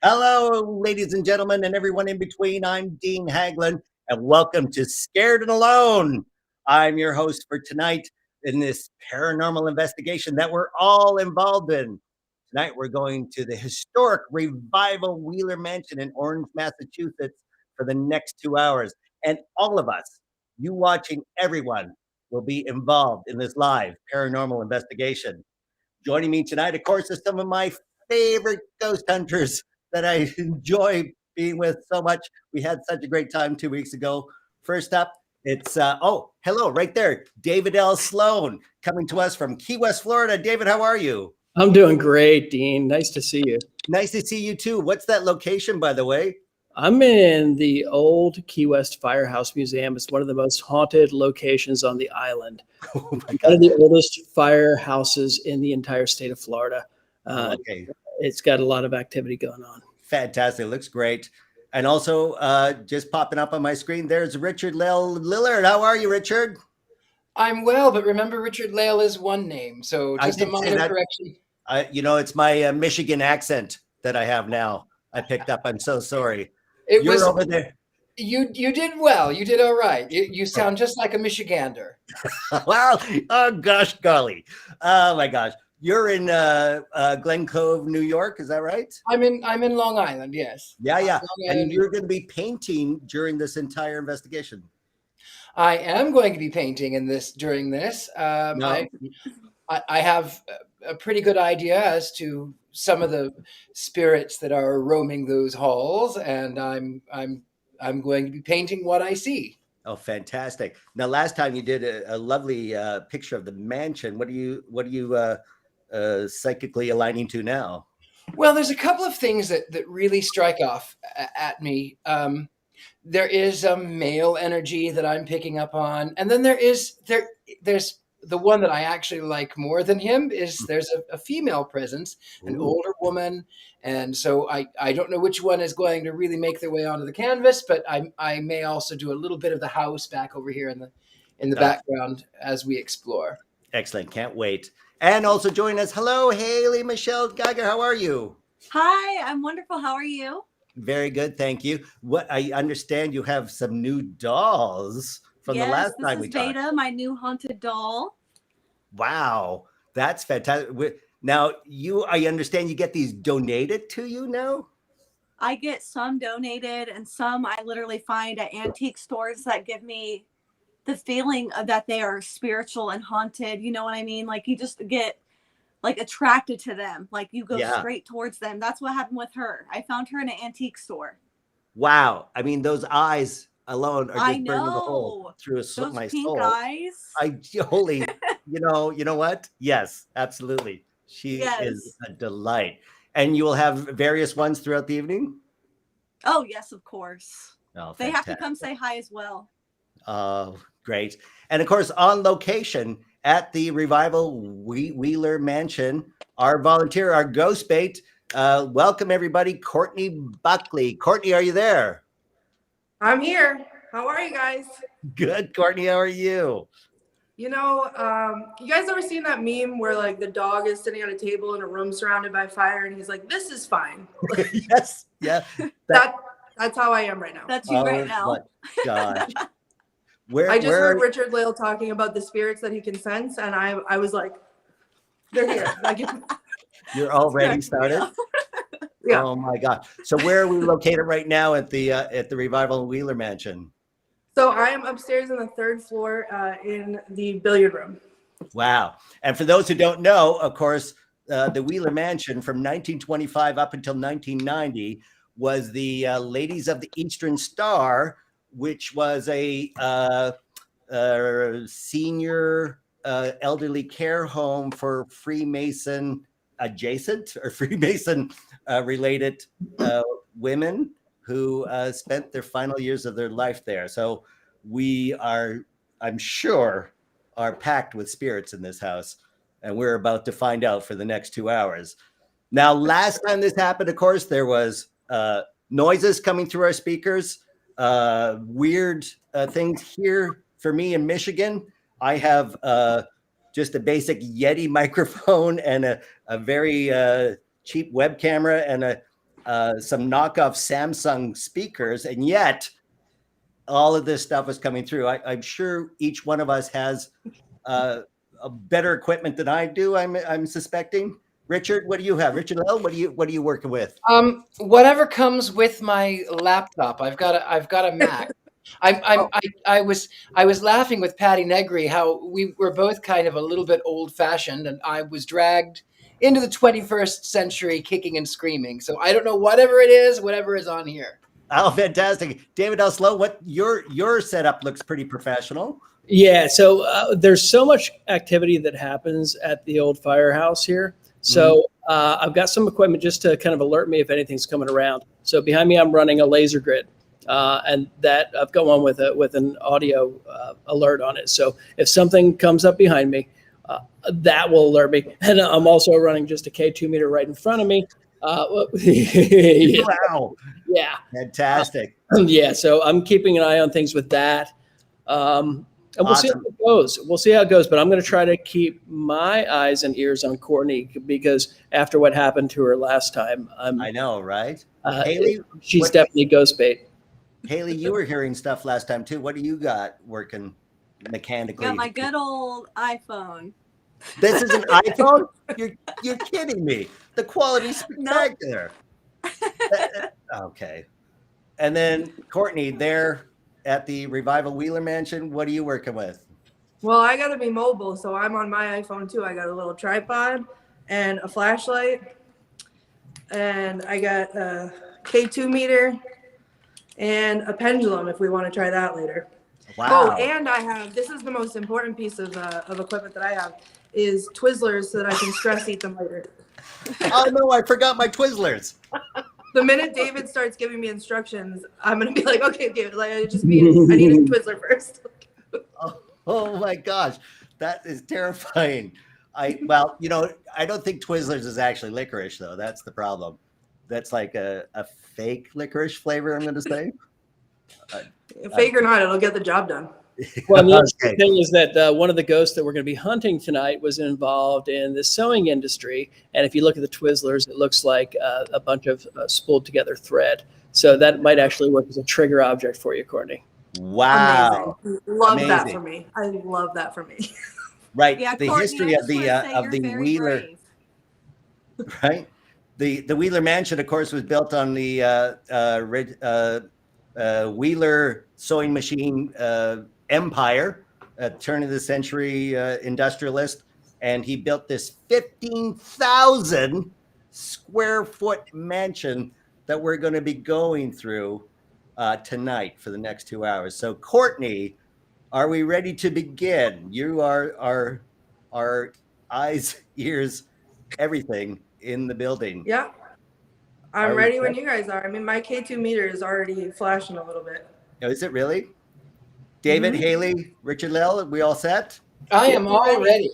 Hello, ladies and gentlemen, and everyone in between. I'm Dean Haglund, and welcome to Scared and Alone. I'm your host for tonight in this paranormal investigation that we're all involved in. Tonight, we're going to the historic Revival Wheeler Mansion in Orange, Massachusetts for the next 2 hours. And all of us, you watching, everyone, will be involved in this live paranormal investigation. Joining me tonight, of course, is some of my favorite ghost hunters that I enjoy being with so much. We had such a great time 2 weeks ago. First up, it's hello, right there, David L. Sloan, coming to us from Key West, Florida. David, how are you? I'm doing great, Dean. Nice to see you. Nice to see you too. What's that location, by the way? I'm in the old Key West Firehouse Museum. It's one of the most haunted locations on the island. Oh my One God. of the oldest firehouses in the entire state of Florida. Okay. It's got a lot of activity going on. Fantastic. Looks great. And also, just popping up on my screen, there's Richard-Lael Lillard. How are you, Richard? I'm well, but remember Richard-Lael is one name, so I just a did say minor that. correction. It's my Michigan accent that I have now. I picked up. I'm so sorry. It You're was over there. you did well. You did all right. You sound just like a Michigander. Wow. Oh, gosh, golly. Oh, my gosh. You're in Glen Cove, New York. Is that right? I'm in Long Island, yes. Yeah. Long And Island. you're going to be painting during this entire investigation. I am going to be painting during this. No. I have a pretty good idea as to some of the spirits that are roaming those halls, and I'm going to be painting what I see. Oh, fantastic. Now, last time you did a lovely picture of the mansion. What are you psychically aligning to now? Well, there's a couple of things that really strike off at me. There is a male energy that I'm picking up on, and then there's the one that I actually like more than him is there's a female presence, an Ooh. older woman, and so I don't know which one is going to really make their way onto the canvas, but I may also do a little bit of the house back over here in the background as we explore. Excellent. Can't wait. And also join us. Hello, Hailey Michelle Geiger. How are you? Hi, I'm wonderful. How are you? Very good. Thank you. What I understand you have some new dolls from the last time we talked. Beta, my new haunted doll. Wow. That's fantastic. Now, I understand you get these donated to you now? I get some donated and some I literally find at antique stores that give me the feeling of that they are spiritual and haunted. You know what I mean? Like you just get like attracted to them. Like you go straight towards them. That's what happened with her. I found her in an antique store. Wow. I mean, those eyes alone are just burning a hole through those my pink soul. Eyes. Holy, you know what? Yes, absolutely. She is a delight. And you will have various ones throughout the evening? Oh, yes, of course. Oh, they have to come say hi as well. Oh, great. And of course, on location at the Revival Wheeler Mansion, our volunteer, our ghost bait, welcome everybody, Courtney Buckley. Courtney, are you there? I'm here. How are you guys? Good, Courtney. How are you? You guys ever seen that meme where like the dog is sitting at a table in a room surrounded by fire and he's like, "This is fine." Yes. Yeah. That's how I am right now. That's you right now. Gosh. I just heard Richard-Lael talking about the spirits that he can sense, and I was like, "They're here." Like, you're already started. Yeah. Oh my God. So where are we located right now at the Revival Wheeler Mansion? So I am upstairs on the 3rd floor in the billiard room. Wow. And for those who don't know, of course, the Wheeler Mansion from 1925 up until 1990 was the Ladies of the Eastern Star, which was a senior elderly care home for Freemason adjacent or Freemason related women who spent their final years of their life there. So we are, I'm sure, are packed with spirits in this house, and we're about to find out for the next 2 hours. Now, last time this happened, of course, there was noises coming through our speakers, weird things here for me in Michigan. I have just a basic Yeti microphone and a very cheap web camera and some knockoff Samsung speakers, and yet all of this stuff is coming through. I'm sure each one of us has a better equipment than I do. I'm suspecting. Richard, what do you have? Richard-Lael, what are you working with? Whatever comes with my laptop. I've got a Mac. I was laughing with Patty Negri how we were both kind of a little bit old fashioned, and I was dragged into the 21st century kicking and screaming. So I don't know whatever is on here. Oh, fantastic. David L. Sloan, what your setup looks pretty professional. Yeah, so there's so much activity that happens at the old firehouse here. So I've got some equipment just to kind of alert me if anything's coming around. So behind me, I'm running a laser grid, and that I've got one with an audio alert on it. So if something comes up behind me, that will alert me. And I'm also running just a K2 meter right in front of me. Wow. Yeah. Fantastic. Yeah. So I'm keeping an eye on things with that. And we'll see how it goes. We'll see how it goes. But I'm going to try to keep my eyes and ears on Courtney, because after what happened to her last time, I know, right? Hailey, she's definitely ghost bait. Hailey, you were hearing stuff last time too. What do you got working mechanically? Got my good old iPhone. This is an iPhone? You're kidding me. The quality's spectacular. Okay. And then Courtney, there at the Revival Wheeler Mansion, what are you working with? Well, I got to be mobile, so I'm on my iPhone too. I got a little tripod and a flashlight, and I got a K2 meter and a pendulum if we want to try that later. Wow. Oh, and I have, this is the most important piece of equipment that I have, is Twizzlers so that I can stress eat them later. Oh no, I forgot my Twizzlers. The minute David starts giving me instructions, I'm gonna be like, okay, David, like I need a Twizzler first. Oh my gosh, that is terrifying. Well, I don't think Twizzlers is actually licorice though. That's the problem. That's like a fake licorice flavor, I'm going to say. Fake or not, it'll get the job done. Well, the interesting thing is that one of the ghosts that we're going to be hunting tonight was involved in the sewing industry. And if you look at the Twizzlers, it looks like a bunch of spooled together thread. So that might actually work as a trigger object for you, Courtney. Wow. Amazing. Love that for me. I love that for me. Right. Yeah, the Courtney, history of the Wheeler. Brave. Right. The Wheeler Mansion, of course, was built on the Wheeler sewing machine empire, turn of the century industrialist, and he built this 15,000 square foot mansion that we're going to be going through tonight for the next 2 hours. So, Courtney, are we ready to begin? You are our eyes, ears, everything in the building. Yeah. I'm ready when you guys are. I mean, my K2 meter is already flashing a little bit. Oh, is it really? David, Hailey, Richard-Lael, we all set? I am all ready.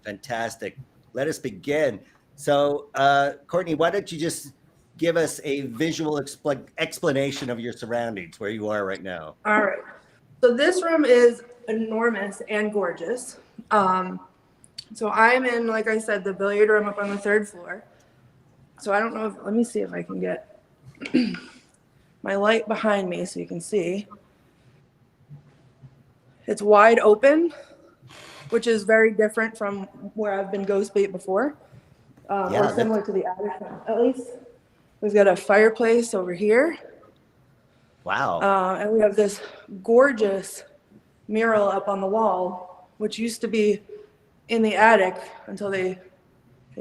Fantastic. Let us begin. So, Courtney, why don't you just give us a visual explanation of your surroundings, where you are right now? All right. So this room is enormous and gorgeous. So I'm in, like I said, the billiard room up on the 3rd floor. So I don't know let me see if I can get my light behind me so you can see. It's wide open, which is very different from where I've been ghost bait before. Or similar to the attic, at least. We've got a fireplace over here. Wow. And we have this gorgeous mural up on the wall, which used to be in the attic until they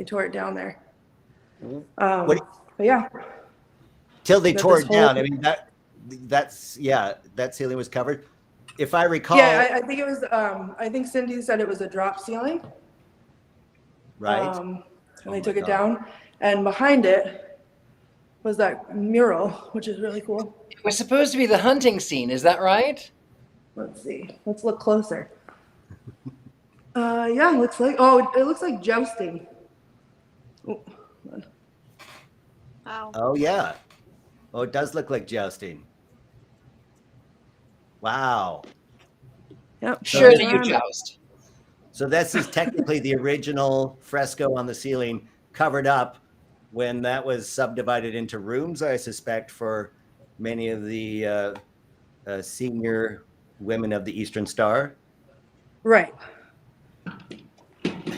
tore it down there. But yeah. Till they tore it down. I mean, that ceiling was covered. If I recall. Yeah, I think it was, I think Cindy said it was a drop ceiling. Right. And they took it down. And behind it was that mural, which is really cool. It was supposed to be the hunting scene. Is that right? Let's see. Let's look closer. Yeah, it looks like jousting. Oh, Wow. Oh, yeah. Oh, it does look like jousting. Wow. Yep. Sure that you joust. So this is technically the original fresco on the ceiling covered up when that was subdivided into rooms, I suspect, for many of the senior women of the Eastern Star. Right.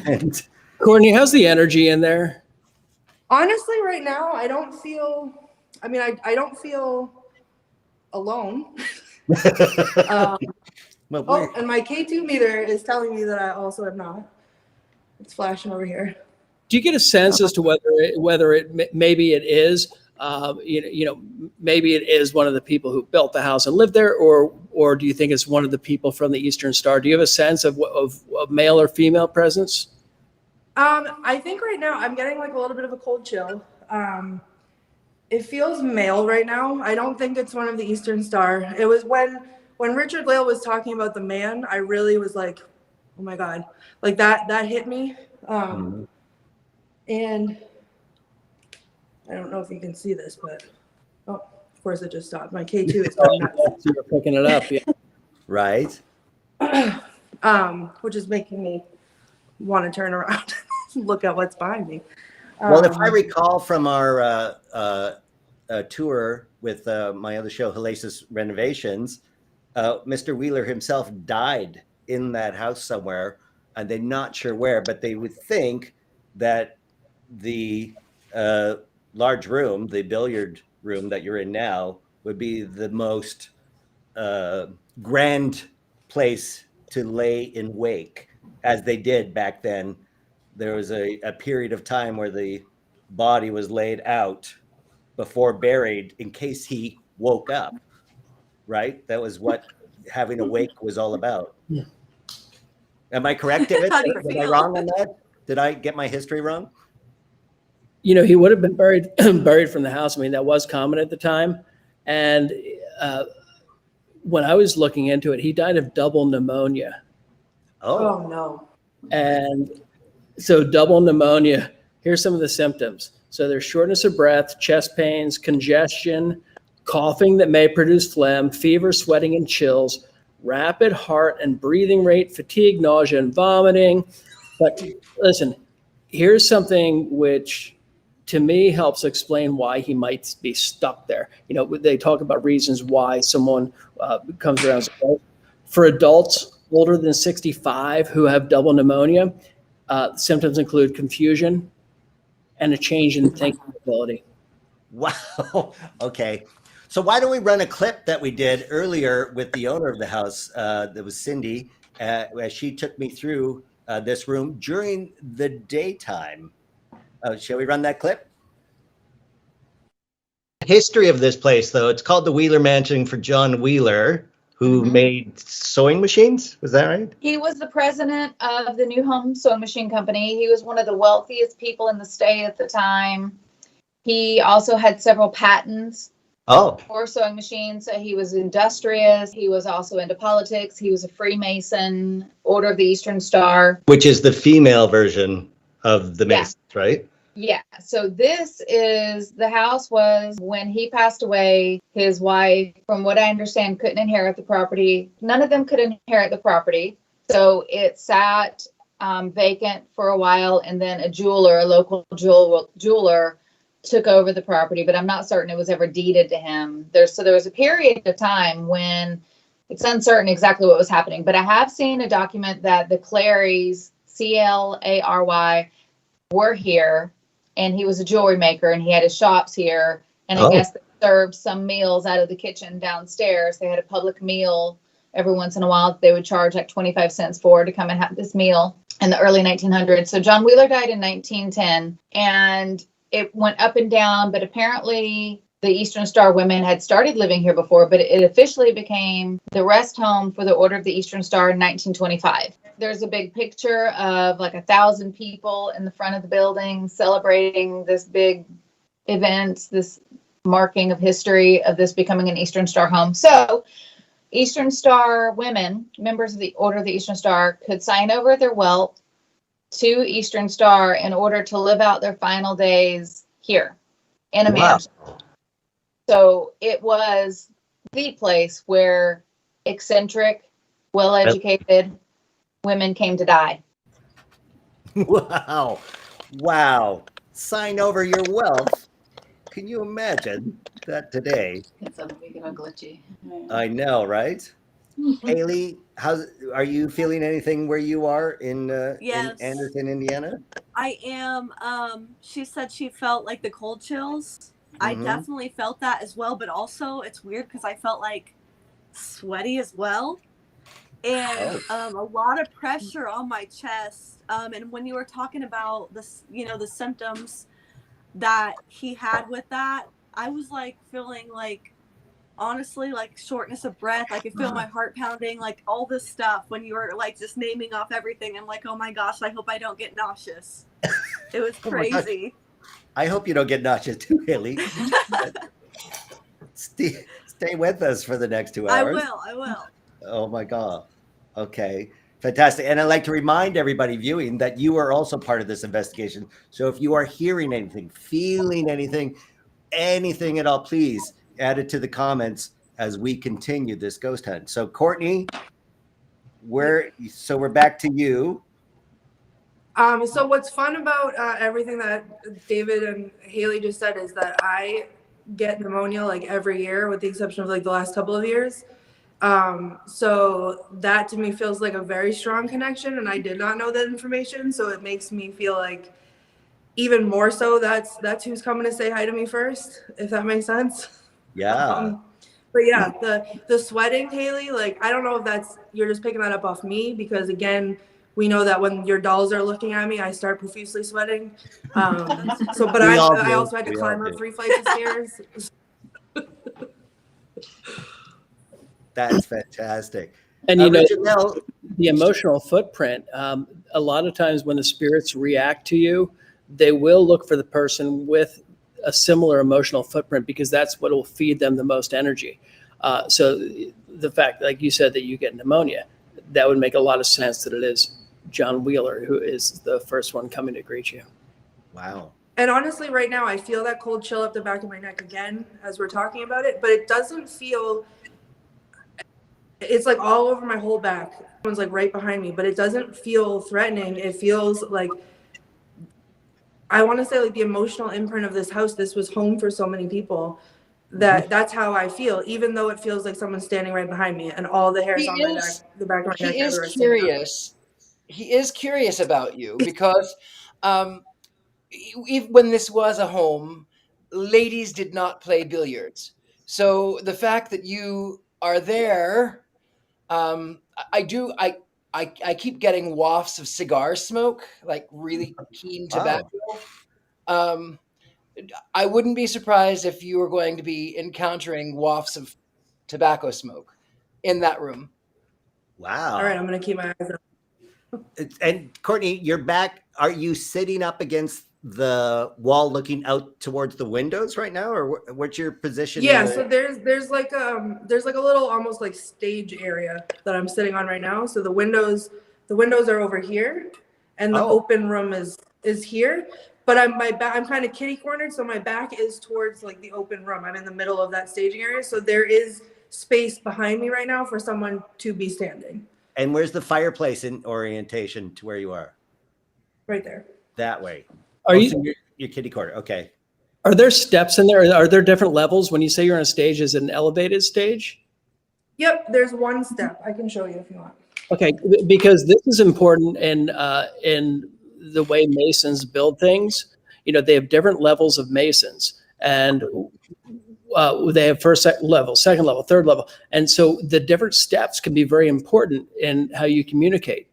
And Courtney, how's the energy in there? Honestly, right now, I don't feel, I don't feel alone. well, And my K2 meter is telling me that I also am not. It's flashing over here. Do you get a sense as to whether it maybe it is maybe it is one of the people who built the house and lived there, or do you think it's one of the people from the Eastern Star? Do you have a sense of male or female presence? I think right now I'm getting like a little bit of a cold chill. It feels male right now. I don't think it's one of the Eastern Star. It was when Richard-Lael was talking about the man, I really was like, oh my God, like that hit me. And I don't know if you can see this, but of course it just stopped. My K2 is going nuts. You're picking it up, yeah. right. Which is making me want to turn around and look at what's behind me. Well, if I recall from our tour with my other show, Hellacious Renovations, Mr. Wheeler himself died in that house somewhere, and they're not sure where, but they would think that the large room, the billiard room that you're in now, would be the most grand place to lay in wake, as they did back then. There was a period of time where the body was laid out before buried in case he woke up, right? That was what having a wake was all about. Yeah. Am I correct, David? How do you Am I feel? wrong on that? Did I get my history wrong? He would have been buried from the house. I mean, that was common at the time. And when I was looking into it, he died of double pneumonia. Oh no. And so double pneumonia, here's some of the symptoms. So there's shortness of breath, chest pains, congestion, coughing that may produce phlegm, fever, sweating, and chills, rapid heart and breathing rate, fatigue, nausea, and vomiting. But listen, here's something which to me helps explain why he might be stuck there. They talk about reasons why someone comes around. For adults older than 65 who have double pneumonia, symptoms include confusion and a change in thinking ability. Wow. Okay. So why don't we run a clip that we did earlier with the owner of the house? That was Cindy, as she took me through this room during the daytime. Shall we run that clip? History of this place, though, it's called the Wheeler Mansion for John Wheeler, who made sewing machines. Was that right? He was the president of the New Home Sewing Machine Company. He was one of the wealthiest people in the state at the time. He also had several patents for sewing machines. So he was industrious. He was also into politics. He was a Freemason, Order of the Eastern Star. Which is the female version of the Masons, right? Yeah. So the house was when he passed away, his wife, from what I understand, couldn't inherit the property. None of them could inherit the property. So it sat vacant for a while. And then a local jeweler took over the property, but I'm not certain it was ever deeded to him. There was a period of time when it's uncertain exactly what was happening. But I have seen a document that the Clarys, Clary, were here. And he was a jewelry maker, and he had his shops here. And I guess they served some meals out of the kitchen downstairs. They had a public meal every once in a while. They would charge like 25 cents for to come and have this meal in the early 1900s. So John Wheeler died in 1910, and it went up and down. But apparently the Eastern Star women had started living here before, but it officially became the rest home for the Order of the Eastern Star in 1925. There's a big picture of like 1,000 people in the front of the building celebrating this big event, this marking of history of this becoming an Eastern Star home. So Eastern Star women, members of the Order of the Eastern Star, could sign over their wealth to Eastern Star in order to live out their final days here in a mansion. So it was the place where eccentric, well-educated women came to die. Wow. sign over your wealth. Can you imagine that today? It's a big and glitchy. I know, right? Hailey, are you feeling anything where you are in Yes. Anderson, Indiana? I am. She said she felt like the cold chills. I definitely felt that as well, but also it's weird because I felt like sweaty as well. And a lot of pressure on my chest. And when you were talking about this, the symptoms that he had with that, I was like feeling like, honestly, like shortness of breath. I could feel my heart pounding, like all this stuff when you were like just naming off everything. I'm like, oh my gosh, I hope I don't get nauseous. It was crazy. I hope you don't get nauseous too, Hailey. Stay with us for the next 2 hours. I will. Oh my God. Okay. Fantastic. And I'd like to remind everybody viewing that you are also part of this investigation. So if you are hearing anything, feeling anything at all, please add it to the comments as we continue this ghost hunt. So Courtney, we're back to you. So what's fun about everything that David and Hailey just said is that I get pneumonia like every year, with the exception of like the last couple of years. So that to me feels like a very strong connection, and I did not know that information. So it makes me feel like even more so that's who's coming to say hi to me first, if that makes sense. Yeah. But yeah, the sweating, Hailey, like, I don't know if you're just picking that up off me, because again, we know that when your dolls are looking at me, I start profusely sweating. But I also had to climb up 3 flights of stairs. That's fantastic. And Richard-Lael, the emotional footprint, a lot of times when the spirits react to you, they will look for the person with a similar emotional footprint, because that's what will feed them the most energy. So the fact, like you said, that you get pneumonia, that would make a lot of sense that it is John Wheeler who is the first one coming to greet you. wow. And honestly, right now, I feel that cold chill up the back of my neck again as we're talking about it, but it doesn't feel, it's like all over my whole back. Someone's like right behind me, but it doesn't feel threatening. It feels like, I want to say, like the emotional imprint of this house. This was home for so many people. That's how I feel, even though it feels like someone's standing right behind me and all the hairs on my neck, the back of my neck. He is curious. He is curious about you because when this was a home, ladies did not play billiards. So the fact that you are there, I keep getting wafts of cigar smoke, like really keen tobacco. Wow. I wouldn't be surprised if you were going to be encountering wafts of tobacco smoke in that room. Wow. All right, I'm going to keep my eyes on. And Courtney, you're back. Are you sitting up against the wall looking out towards the windows right now, or what's your position? Yeah, so there's like a little almost like stage area that I'm sitting on right now. So the windows are over here, and the open room is here. But I'm kind of kitty cornered, so my back is towards like the open room. I'm in the middle of that staging area, so there is space behind me right now for someone to be standing. And where's the fireplace in orientation to where you are? Right there. That way. Are you? So your kitty corner? Okay. Are there steps in there? Are there different levels? When you say you're on a stage, is it an elevated stage? Yep, there's one step. I can show you if you want. Okay, because this is important in the way Masons build things. They have different levels of Masons, and they have first level, second level, third level. And so the different steps can be very important in how you communicate.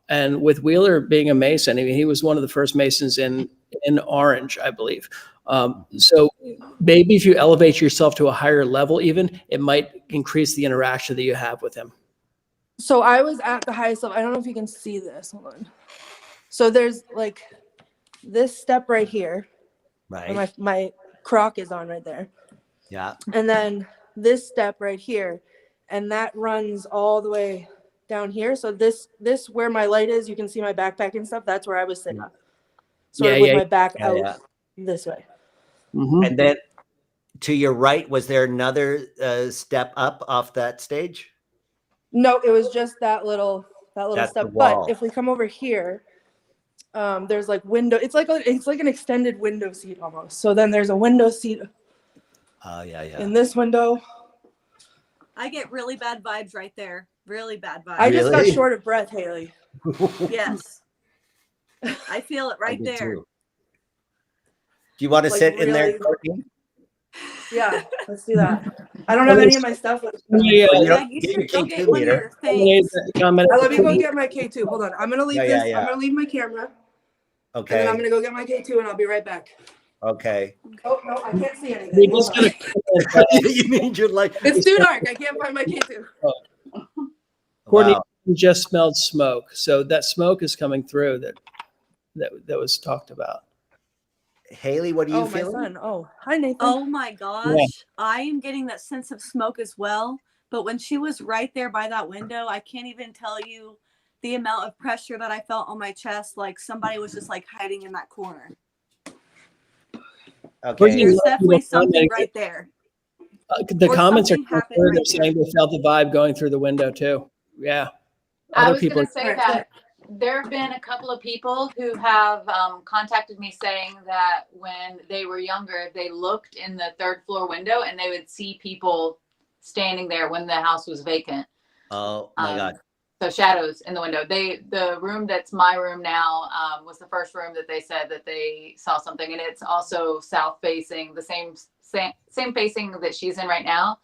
And with Wheeler being a Mason, I mean, he was one of the first Masons in Orange, I believe. So maybe if you elevate yourself to a higher level, even, it might increase the interaction that you have with him. So I was at the highest level. I don't know if you can see this. Hold on. So there's like this step right here. Right. My crock is on right there. Yeah. And then this step right here, and that runs all the way down here. So this where my light is, you can see my backpack and stuff. That's where I was sitting. Sort of with my back out this way. Mm-hmm. And then to your right, was there another step up off that stage? No, it was just that little step. But if we come over here, There's like window. It's like an extended window seat almost. So then there's a window seat in this window. I get really bad vibes right there. Really bad vibes. I just got short of breath, Haley. Yes. I feel it right there. Too. Do you want to Like, sit in there, Courtney? Yeah, let's do that. I don't have any of my stuff with me. Yeah, You should go get one of your things. Let me go get my K2. Hold on. I'm gonna leave this. I'm gonna leave my camera. Okay. And then I'm gonna go get my K2 and I'll be right back. Okay. Oh no, I can't see anything. You mean you're like It's too dark. I can't find my K2. Courtney Wow. just smelled smoke, so that smoke is coming through that was talked about. Haley, what are you Oh, feeling? my son. Oh, hi, Nathan. Oh my gosh. I am getting that sense of smoke as well. But when she was right there by that window, I can't even tell you the amount of pressure that I felt on my chest. Like somebody was just like hiding in that corner. Okay. There's definitely something right there. The Or comments are something happened they're right saying they felt the vibe going through the window too. Yeah. I Other was people going to say that there have been a couple of people who have contacted me saying that when they were younger, they looked in the third floor window and they would see people standing there when the house was vacant. Oh my God. So shadows in the window. The room that's my room now was the first room that they said that they saw something, and it's also south facing, the same facing that she's in right now,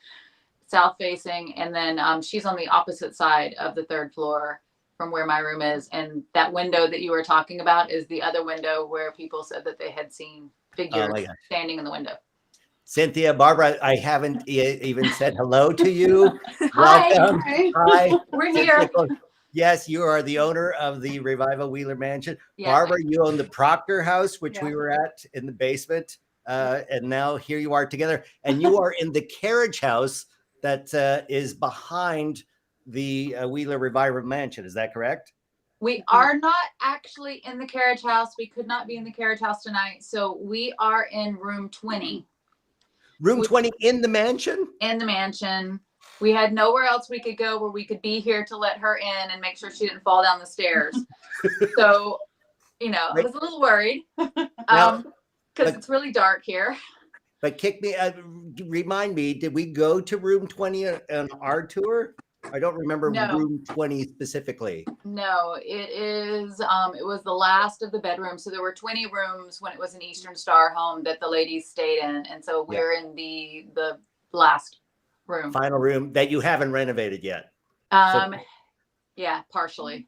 south facing, and then she's on the opposite side of the third floor from where my room is, and that window that you were talking about is the other window where people said that they had seen figures standing in the window. Cynthia, Barbara, I haven't even said hello to you. Hi. Welcome. Hi. We're here. Yes, you are the owner of the Revival Wheeler Mansion. Yeah. Barbara, you own the Proctor House, which we were at in the basement. And now here you are together. And you are in the carriage house that is behind the Wheeler Revival Mansion. Is that correct? We are not actually in the carriage house. We could not be in the carriage house tonight. So we are in room 20. Room 20 in the mansion? In the mansion. We had nowhere else we could go where we could be here to let her in and make sure she didn't fall down the stairs. So, I was a little worried because it's really dark here. But remind me, did we go to room 20 on our tour? I don't remember room 20 specifically. No, it was the last of the bedrooms. So there were 20 rooms when it was an Eastern Star home that the ladies stayed in. And so we're in the last room. Final room that you haven't renovated yet. Yeah, partially.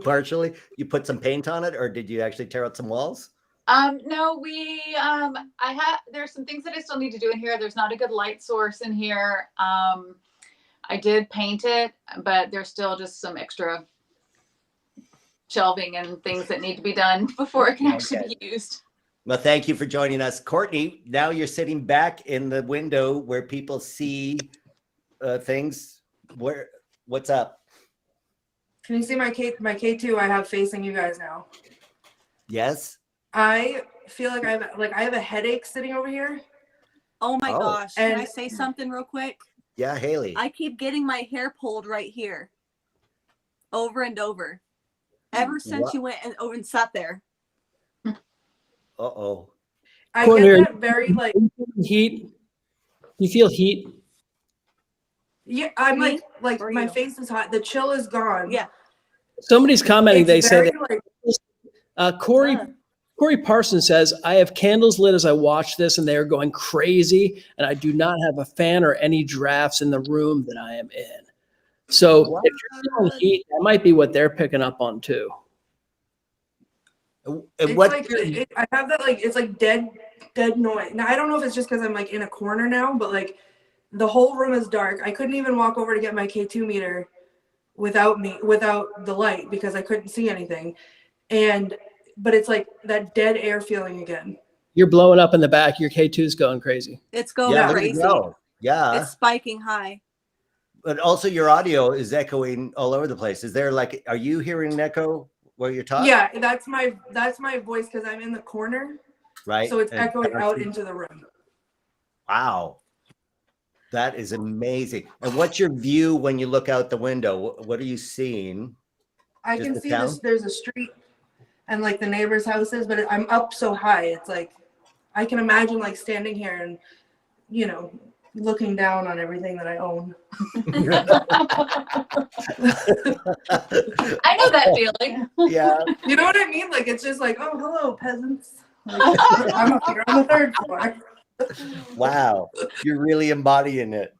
Partially? You put some paint on it, or did you actually tear out some walls? No, there's some things that I still need to do in here. There's not a good light source in here. I did paint it, but there's still just some extra shelving and things that need to be done before it can actually be used. Well, thank you for joining us. Courtney, now you're sitting back in the window where people see things. What's up? Can you see my K2 I have facing you guys now? Yes. I feel like I have a headache sitting over here. Oh my gosh. Can I say something real quick? Yeah, Haley. I keep getting my hair pulled right here. Over and over. Ever since you went over and sat there. Uh-oh. I get that very heat. You feel heat? Yeah, I'm like my face is hot. The chill is gone. Yeah. Somebody's commenting. They say that Corey Parsons says, I have candles lit as I watch this and they are going crazy. And I do not have a fan or any drafts in the room that I am in. So if you're feeling heat, that might be what they're picking up on too. I have that it's like dead noise. Now I don't know if it's just because I'm like in a corner now, but like the whole room is dark. I couldn't even walk over to get my K2 meter without the light because I couldn't see anything. But it's like that dead air feeling again. You're blowing up in the back. Your K2's going crazy. It's going crazy. Yeah. It's spiking high. But also your audio is echoing all over the place. Is there are you hearing an echo where you're talking? Yeah, that's my voice because I'm in the corner. Right. So it's echoing out into the room. Wow. That is amazing. And what's your view when you look out the window? What are you seeing? I can see this. There's a street. and like the neighbors' houses, but I'm up so high. It's like I can imagine like standing here and, you know, looking down on everything that I own. I know that feeling. Yeah. You know what I mean? Like it's just like, oh, hello, peasants. Like, I'm up here on the 3rd floor. Wow. You're really embodying it.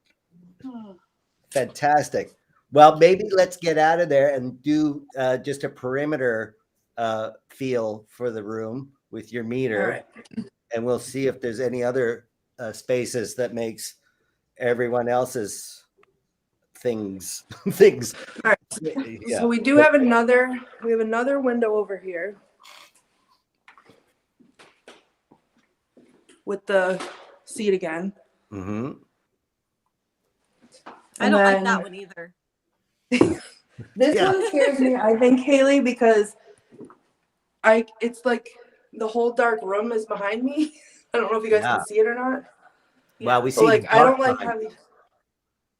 Fantastic. Well, maybe let's get out of there and do just a perimeter feel for the room with your meter. All right. And we'll see if there's any other spaces that makes everyone else's things. All right. Yeah. So we do have another window over here with the seat again. Mm-hmm. I don't like that one either. This one scares me, I think, Haley, because it's like the whole dark room is behind me. I don't know if you guys can see it or not. Well, we But see. like I don't like having.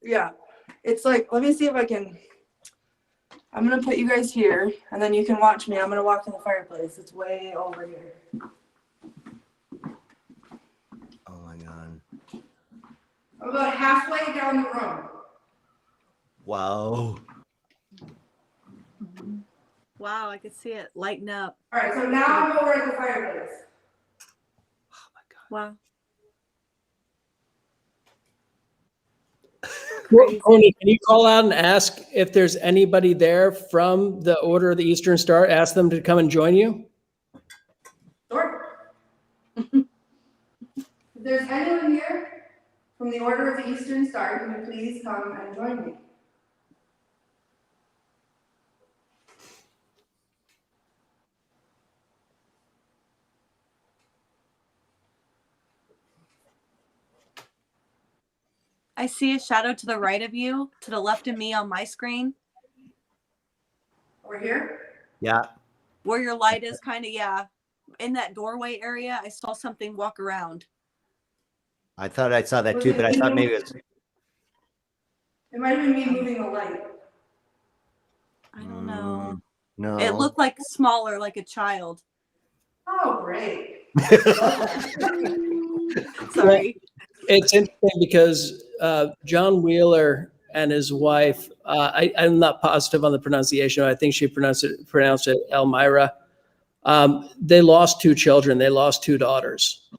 Yeah, it's like, let me see if I can. I'm gonna put you guys here, and then you can watch me. I'm gonna walk to the fireplace. It's way over here. Oh my God. I'm about halfway down the room. Wow. Wow, I could see it lighten up. All right, so now I'm over at the fireplace. Oh my God. Wow. Courtney, can you call out and ask if there's anybody there from the Order of the Eastern Star? Ask them to come and join you. Sure. If there's anyone here from the Order of the Eastern Star, can you please come and join me? I see a shadow to the right of you, to the left of me on my screen. Over here? Yeah. Where your light is, kind of, yeah. In that doorway area, I saw something walk around. I thought I saw that too, but I thought maybe it was. It might have been me moving the light. I don't know. No. It looked like smaller, like a child. Oh, great. Sorry. It's interesting because John Wheeler and his wife, I'm not positive on the pronunciation. I think she pronounced it Elmira. They lost 2 children. They lost 2 daughters.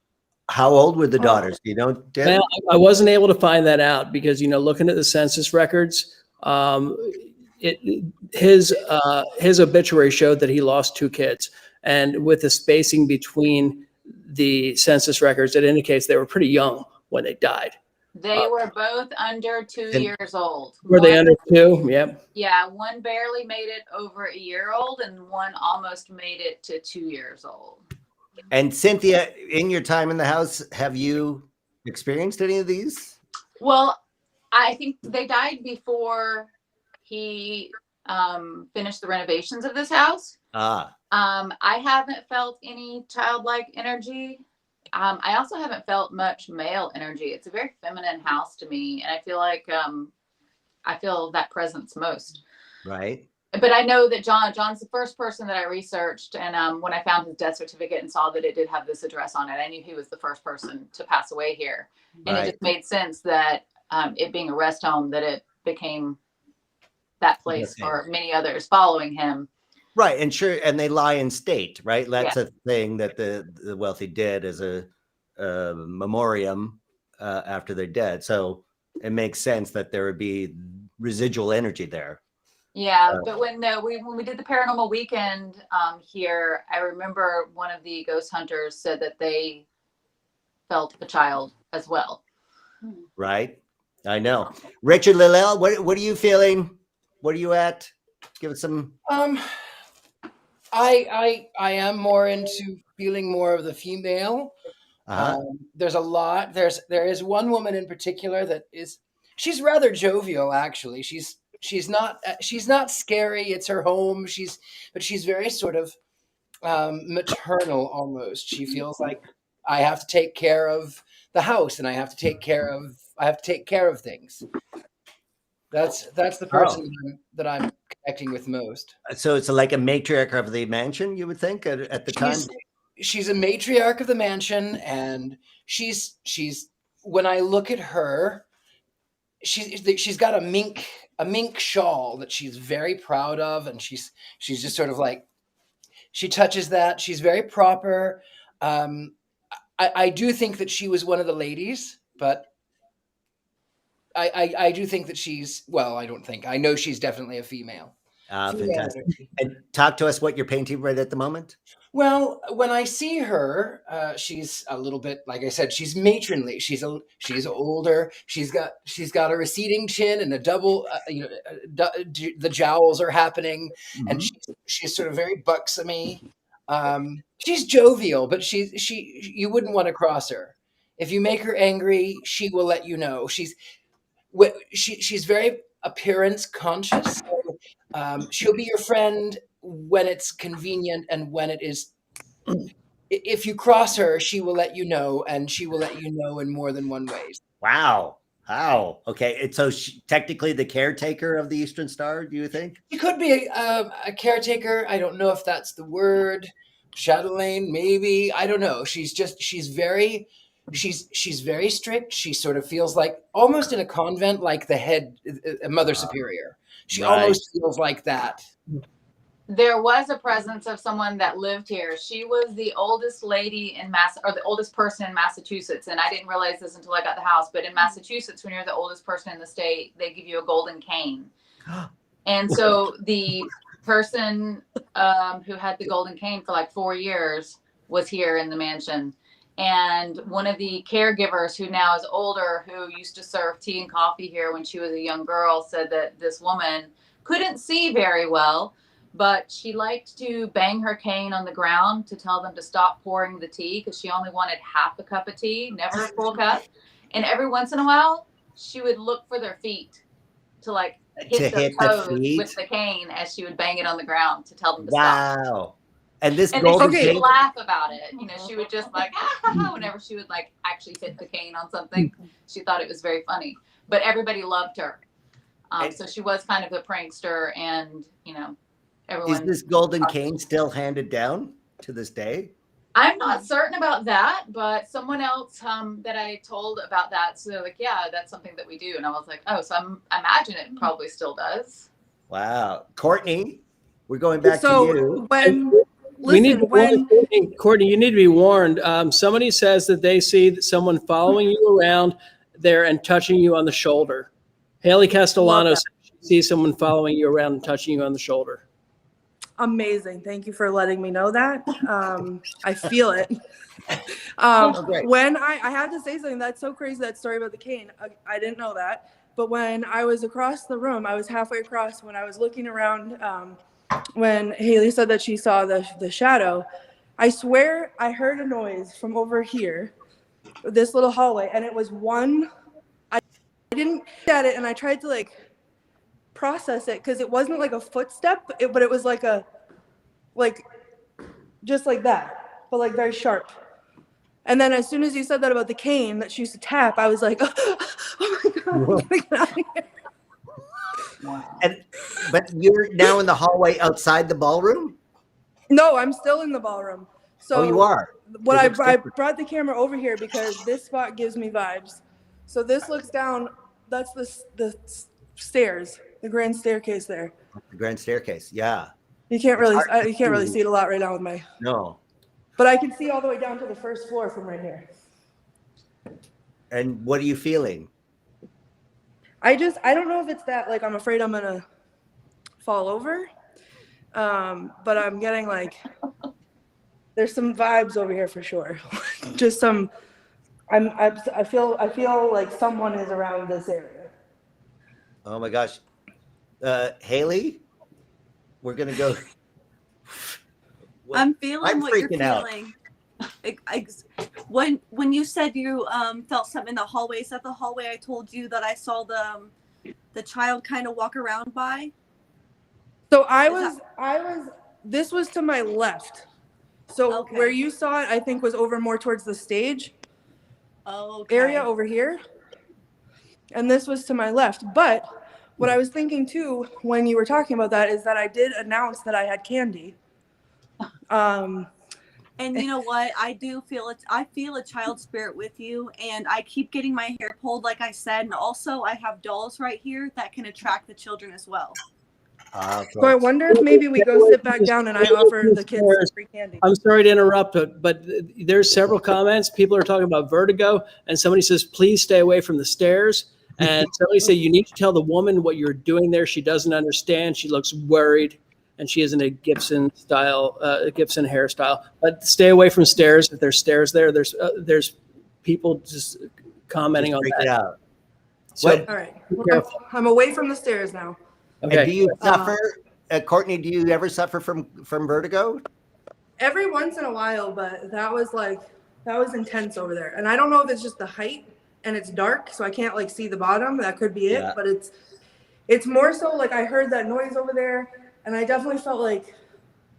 How old were the daughters? You know, Deb? Well, I wasn't able to find that out because, looking at the census records, his obituary showed that he lost 2 kids. And with the spacing between the census records, it indicates they were pretty young when they died. They were both under 2 years old. Were they under 2? Yep. Yeah, one barely made it over a year old, and one almost made it to 2 years old. And Cynthia, in your time in the house, have you experienced any of these? Well, I think they died before he finished the renovations of this house. Ah. I haven't felt any childlike energy. I also haven't felt much male energy. It's a very feminine house to me, and I feel like I feel that presence most. Right. But I know that John's the first person that I researched, and when I found his death certificate and saw that it did have this address on it, I knew he was the first person to pass away here. And Right. it just made sense that it being a rest home, that it became that place for many others following him. Right. And sure. And they lie in state, right? That's a thing that the wealthy did as a memoriam after they're dead. So it makes sense that there would be residual energy there. Yeah, but when we did the paranormal weekend here, I remember one of the ghost hunters said that they felt a child as well. Right. I know. Richard-Lael, what are you feeling? What are you at? Give us some. I am more into feeling more of the female. There's a lot. There is one woman in particular she's rather jovial, actually. She's not scary. It's her home. But she's very sort of maternal almost. She feels like I have to take care of the house, and I have to take care of things. That's the person that I'm connecting with most. So it's like a matriarch of the mansion, you would think, at the time? She's a matriarch of the mansion, and she's when I look at her, she's got a mink shawl that she's very proud of, and she's just sort of like, she touches that. She's very proper. I do think that she was one of the ladies, but I do think that she's, well, I don't think, I know she's definitely a female. Fantastic. And talk to us what you're painting right at the moment. Well, when I see her, she's a little bit, like I said, she's matronly. She's older. She's got a receding chin and a double, the jowls are happening, and she's sort of very buxomy. She's jovial, but you wouldn't want to cross her. If you make her angry, she will let you know. She's very appearance conscious. So, she'll be your friend when it's convenient, and when it is, if you cross her, she will let you know, and she will let you know in more than one ways. Wow. Okay. And so technically the caretaker of the Eastern Star, do you think? She could be a caretaker. I don't know if that's the word. Chatelaine, maybe. I don't know. She's very strict. She sort of feels like almost in a convent, like the head, a mother superior. She almost feels like that. There was a presence of someone that lived here. She was the oldest lady or the oldest person in Massachusetts. And I didn't realize this until I got the house. But in Massachusetts, when you're the oldest person in the state, they give you a golden cane. And so the person who had the golden cane for like 4 years was here in the mansion. And one of the caregivers, who now is older, who used to serve tea and coffee here when she was a young girl, said that this woman couldn't see very well, but she liked to bang her cane on the ground to tell them to stop pouring the tea, because she only wanted half a cup of tea, never a full cup. And every once in a while, she would look for their feet to like hit their toes with the cane as she would bang it on the ground to tell them to stop. Wow. And this and golden she cane, would laugh about it. You know, she would just like, whenever she would like actually hit the cane on something, she thought it was very funny. But everybody loved her. So she was kind of a prankster, and, you know, everyone. Is this golden cane still handed down to this day? I'm not certain about that, but someone else that I told about that, so they're like, yeah, that's something that we do. And I was like, oh, so I imagine it probably still does. Wow. Courtney, we're going back to you. Courtney, you need to be warned. Somebody says that they see someone following you around there and touching you on the shoulder. Hailey Castellano says she sees someone following you around and touching you on the shoulder. Amazing. Thank you for letting me know that. I feel it. When I had to say something, that's so crazy, that story about the cane. I didn't know that. But when I was across the room, I was halfway across, when I was looking around, when Hailey said that she saw the shadow, I swear I heard a noise from over here, this little hallway, and it was one. I didn't look at it, and I tried to like process it, because it wasn't like a footstep, but it was like just like that, but like very sharp. And then as soon as you said that about the cane that she used to tap, I was like, oh my God, get out of here. But you're now in the hallway outside the ballroom? No, I'm still in the ballroom. So you are? I brought the camera over here because this spot gives me vibes. So this looks down, that's the stairs, the grand staircase there. The grand staircase, yeah. You can't really see it a lot right now with my. No. But I can see all the way down to the first floor from right here. And what are you feeling? I don't know if it's that, like, I'm afraid I'm gonna fall over. But I'm getting like, there's some vibes over here for sure. Just some, I feel like someone is around this area. Oh my gosh. Hailey, we're gonna go. I'm feeling I'm what you're freaking out. feeling. When you said you felt something in the hallway, is that the hallway I told you that I saw the child kind of walk around by? So this was to my left. So Okay. where you saw it, I think, was over more towards the stage Okay. area over here. And this was to my left. But what I was thinking too when you were talking about that is that I did announce that I had candy. And you know what? I do feel it. I feel a child spirit with you, and I keep getting my hair pulled, like I said. And also, I have dolls right here that can attract the children as well. So I wonder if maybe we go sit back down and I offer the kids some free candy. I'm sorry to interrupt, but there's several comments. People are talking about vertigo, and somebody says, please stay away from the stairs. And somebody said, you need to tell the woman what you're doing there. She doesn't understand. She looks worried, and she is in a Gibson hairstyle. But stay away from stairs. If there's stairs there, there's people just commenting on that. Out. So, All right. be careful. I'm away from the stairs now. Okay. And do you suffer, Courtney? Do you ever suffer from vertigo? Every once in a while, but that was intense over there. And I don't know if it's just the height and it's dark, so I can't like see the bottom. That could be it. Yeah. But it's more so like I heard that noise over there, and I definitely felt like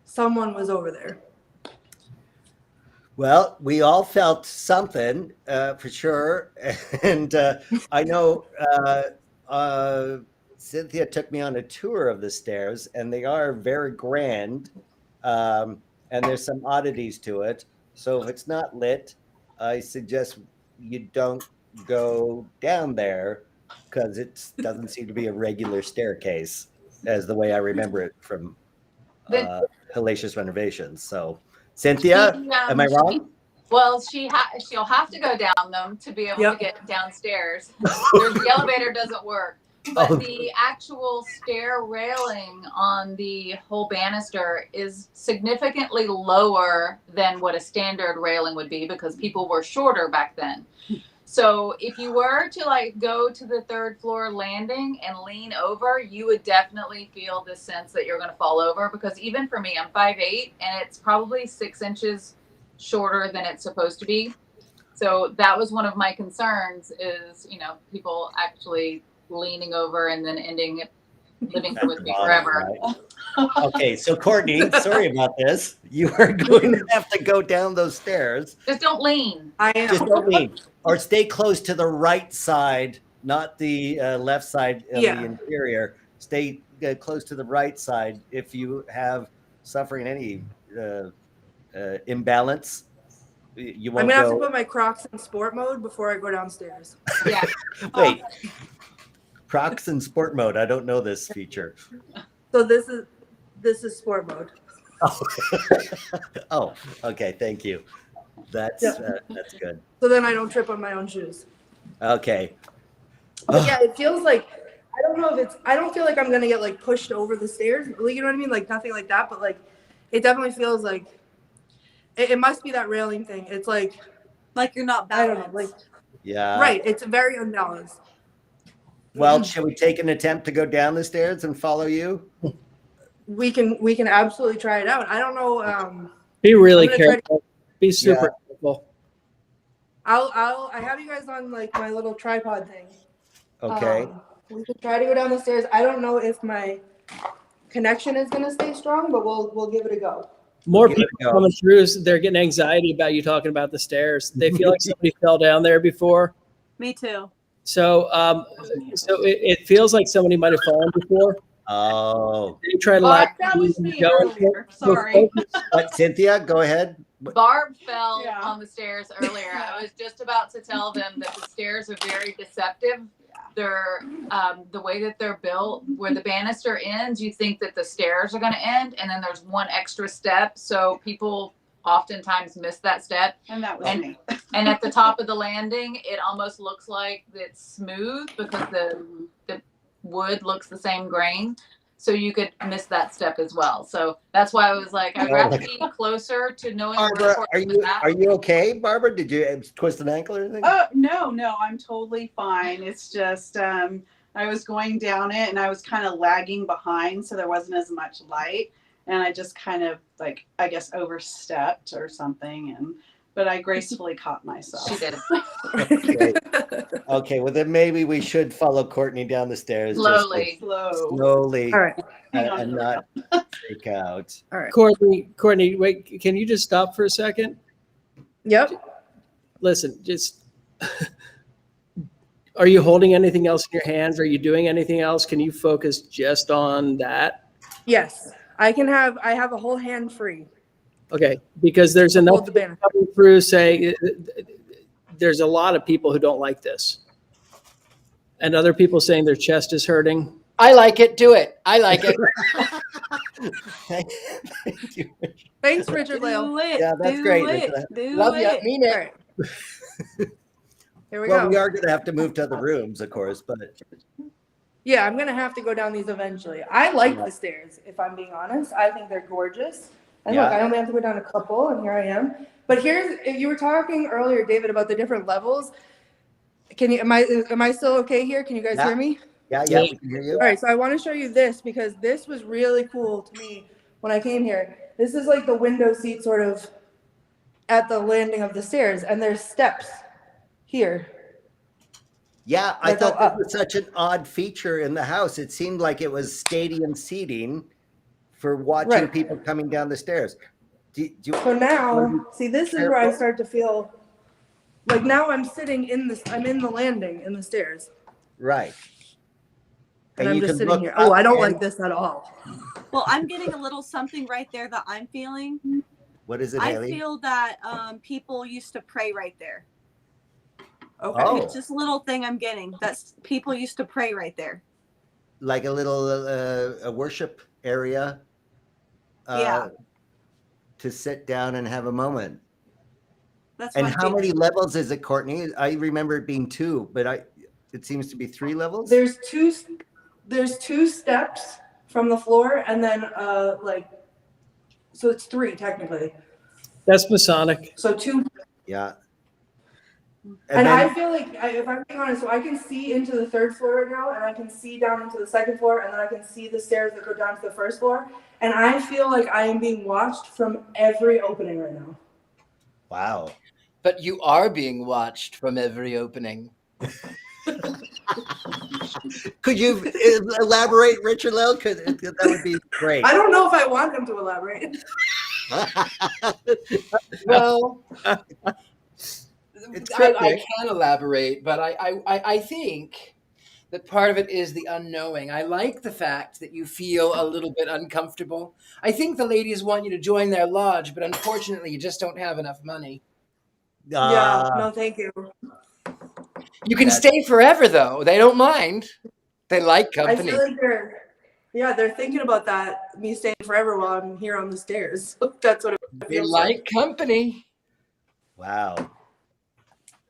someone was over there. Well, we all felt something for sure, and I know Cynthia took me on a tour of the stairs, and they are very grand, and there's some oddities to it. So if it's not lit, I suggest you don't go down there because it doesn't seem to be a regular staircase as the way I remember it from Hellacious Renovations. So Cynthia, am I wrong? Well, she'll have to go down them to be able to get downstairs. The elevator doesn't work. But the actual stair railing on the whole banister is significantly lower than what a standard railing would be because people were shorter back then. So if you were to like go to the third floor landing and lean over, you would definitely feel this sense that you're going to fall over, because even for me, I'm 5'8", and it's probably 6 inches shorter than it's supposed to be. So that was one of my concerns is, people actually leaning over and then ending living with me forever. Right? Okay, so Courtney, sorry about this. You are going to have to go down those stairs. Just don't lean. I am. Just don't lean, or stay close to the right side, not the left side of the interior. Stay close to the right side if you have suffering any imbalance. You won't I'm gonna have to put my Crocs in sport mode before I go downstairs. Yeah. Wait. Crocs in sport mode. I don't know this feature. So this is sport mode. Oh, oh, okay. Thank you. That's good. So then I don't trip on my own shoes. Okay. But yeah, it feels like I don't feel like I'm gonna get like pushed over the stairs. Like, you know what I mean? Like nothing like that, but like it definitely feels like it must be that railing thing. It's like you're not balanced. I don't know, like Yeah. right. It's very unbalanced. Well, shall we take an attempt to go down the stairs and follow you? We can absolutely try it out. I don't know. Be really careful. Be super careful. I have you guys on like my little tripod thing. Okay. We can try to go down the stairs. I don't know if my connection is gonna stay strong, but we'll give it a go. More people coming through. They're getting anxiety about you talking about the stairs. They feel like somebody fell down there before. Me too. So, it feels like somebody might have fallen before. Oh. They try to that was me earlier. Sorry. But Cynthia, go ahead. Barb fell on the stairs earlier. I was just about to tell them that the stairs are very deceptive. They're the way that they're built, where the banister ends, you think that the stairs are going to end, and then there's one extra step. So people oftentimes miss that step. And that was me. And at the top of the landing, it almost looks like it's smooth because the wood looks the same grain. So you could miss that step as well. So that's why I was like, I'd rather be closer to knowing Barbara, where are you okay, Barbara? Did you twist an ankle or anything? No, I'm totally fine. It's just I was going down it and I was kind of lagging behind, so there wasn't as much light. And I just kind of like, I guess, overstepped or something. But I gracefully caught myself. She did. Okay, well then maybe we should follow Courtney down the stairs. Slowly. Slowly. All right. And not freak out. All right. Courtney, wait, can you just stop for a second? Yep. Listen, just Are you holding anything else in your hands? Are you doing anything else? Can you focus just on that? Yes, I have a whole hand free. Okay, because there's enough Hold the banner. coming through saying there's a lot of people who don't like this. And other people saying their chest is hurting. I like it. Do it. I like it. Thank you. Thanks, Richard-Lael. Do it. Yeah, that's do great, It, Richard. do Love you. it. Mean it. All right. Here we Well, go. we are going to have to move to other rooms, of course, but Yeah, I'm gonna have to go down these eventually. I like the stairs, if I'm being honest. I think they're gorgeous. And look, Yeah. I only have to go down a couple, and here I am. But here's, you were talking earlier, David, about the different levels. Can you, am I still okay here? Can you guys Yeah. hear me? yeah, we can hear you. All right, so I want to show you this because this was really cool to me when I came here. This is like the window seat sort of at the landing of the stairs, and there's steps here. Yeah, I That go thought this up. was such an odd feature in the house. It seemed like it was stadium seating for watching Right. people coming down the stairs. So now, see, this is where I start to feel like now I'm sitting in this, I'm in the landing in the stairs, Right. and I'm you just can sitting look here. Oh, up I don't and- like this at all. Well, I'm getting a little something right there that I'm feeling. What is it, I Hailey? feel that people used to pray right there. Okay. Oh. It's just a little thing I'm getting. That's people used to pray right there. Like a little a worship area. Yeah. To sit down and have a moment. That's And what I'm how feeling. many levels is it, Courtney? I remember it being 2, but it seems to be 3 levels. There's two steps from the floor, and then so it's 3 technically. That's Masonic. So 2. Yeah. And then, I feel like, if I'm being honest, so I can see into the 3rd floor right now, and I can see down into the 2nd floor, and then I can see the stairs that go down to the 1st floor. And I feel like I am being watched from every opening right now. wow. But you are being watched from every opening. Could you elaborate, Richard-Lael? That would be great. I don't know if I want them to elaborate. Well, It's I cryptic. can elaborate, but I think that part of it is the unknowing. I like the fact that you feel a little bit uncomfortable. I think the ladies want you to join their lodge, but unfortunately, you just don't have enough money. Yeah, no, thank you. You can stay forever, though. They don't mind. They like I company. feel like they're thinking about that, me staying forever while I'm here on the stairs. That's what it They feels like company. Wow.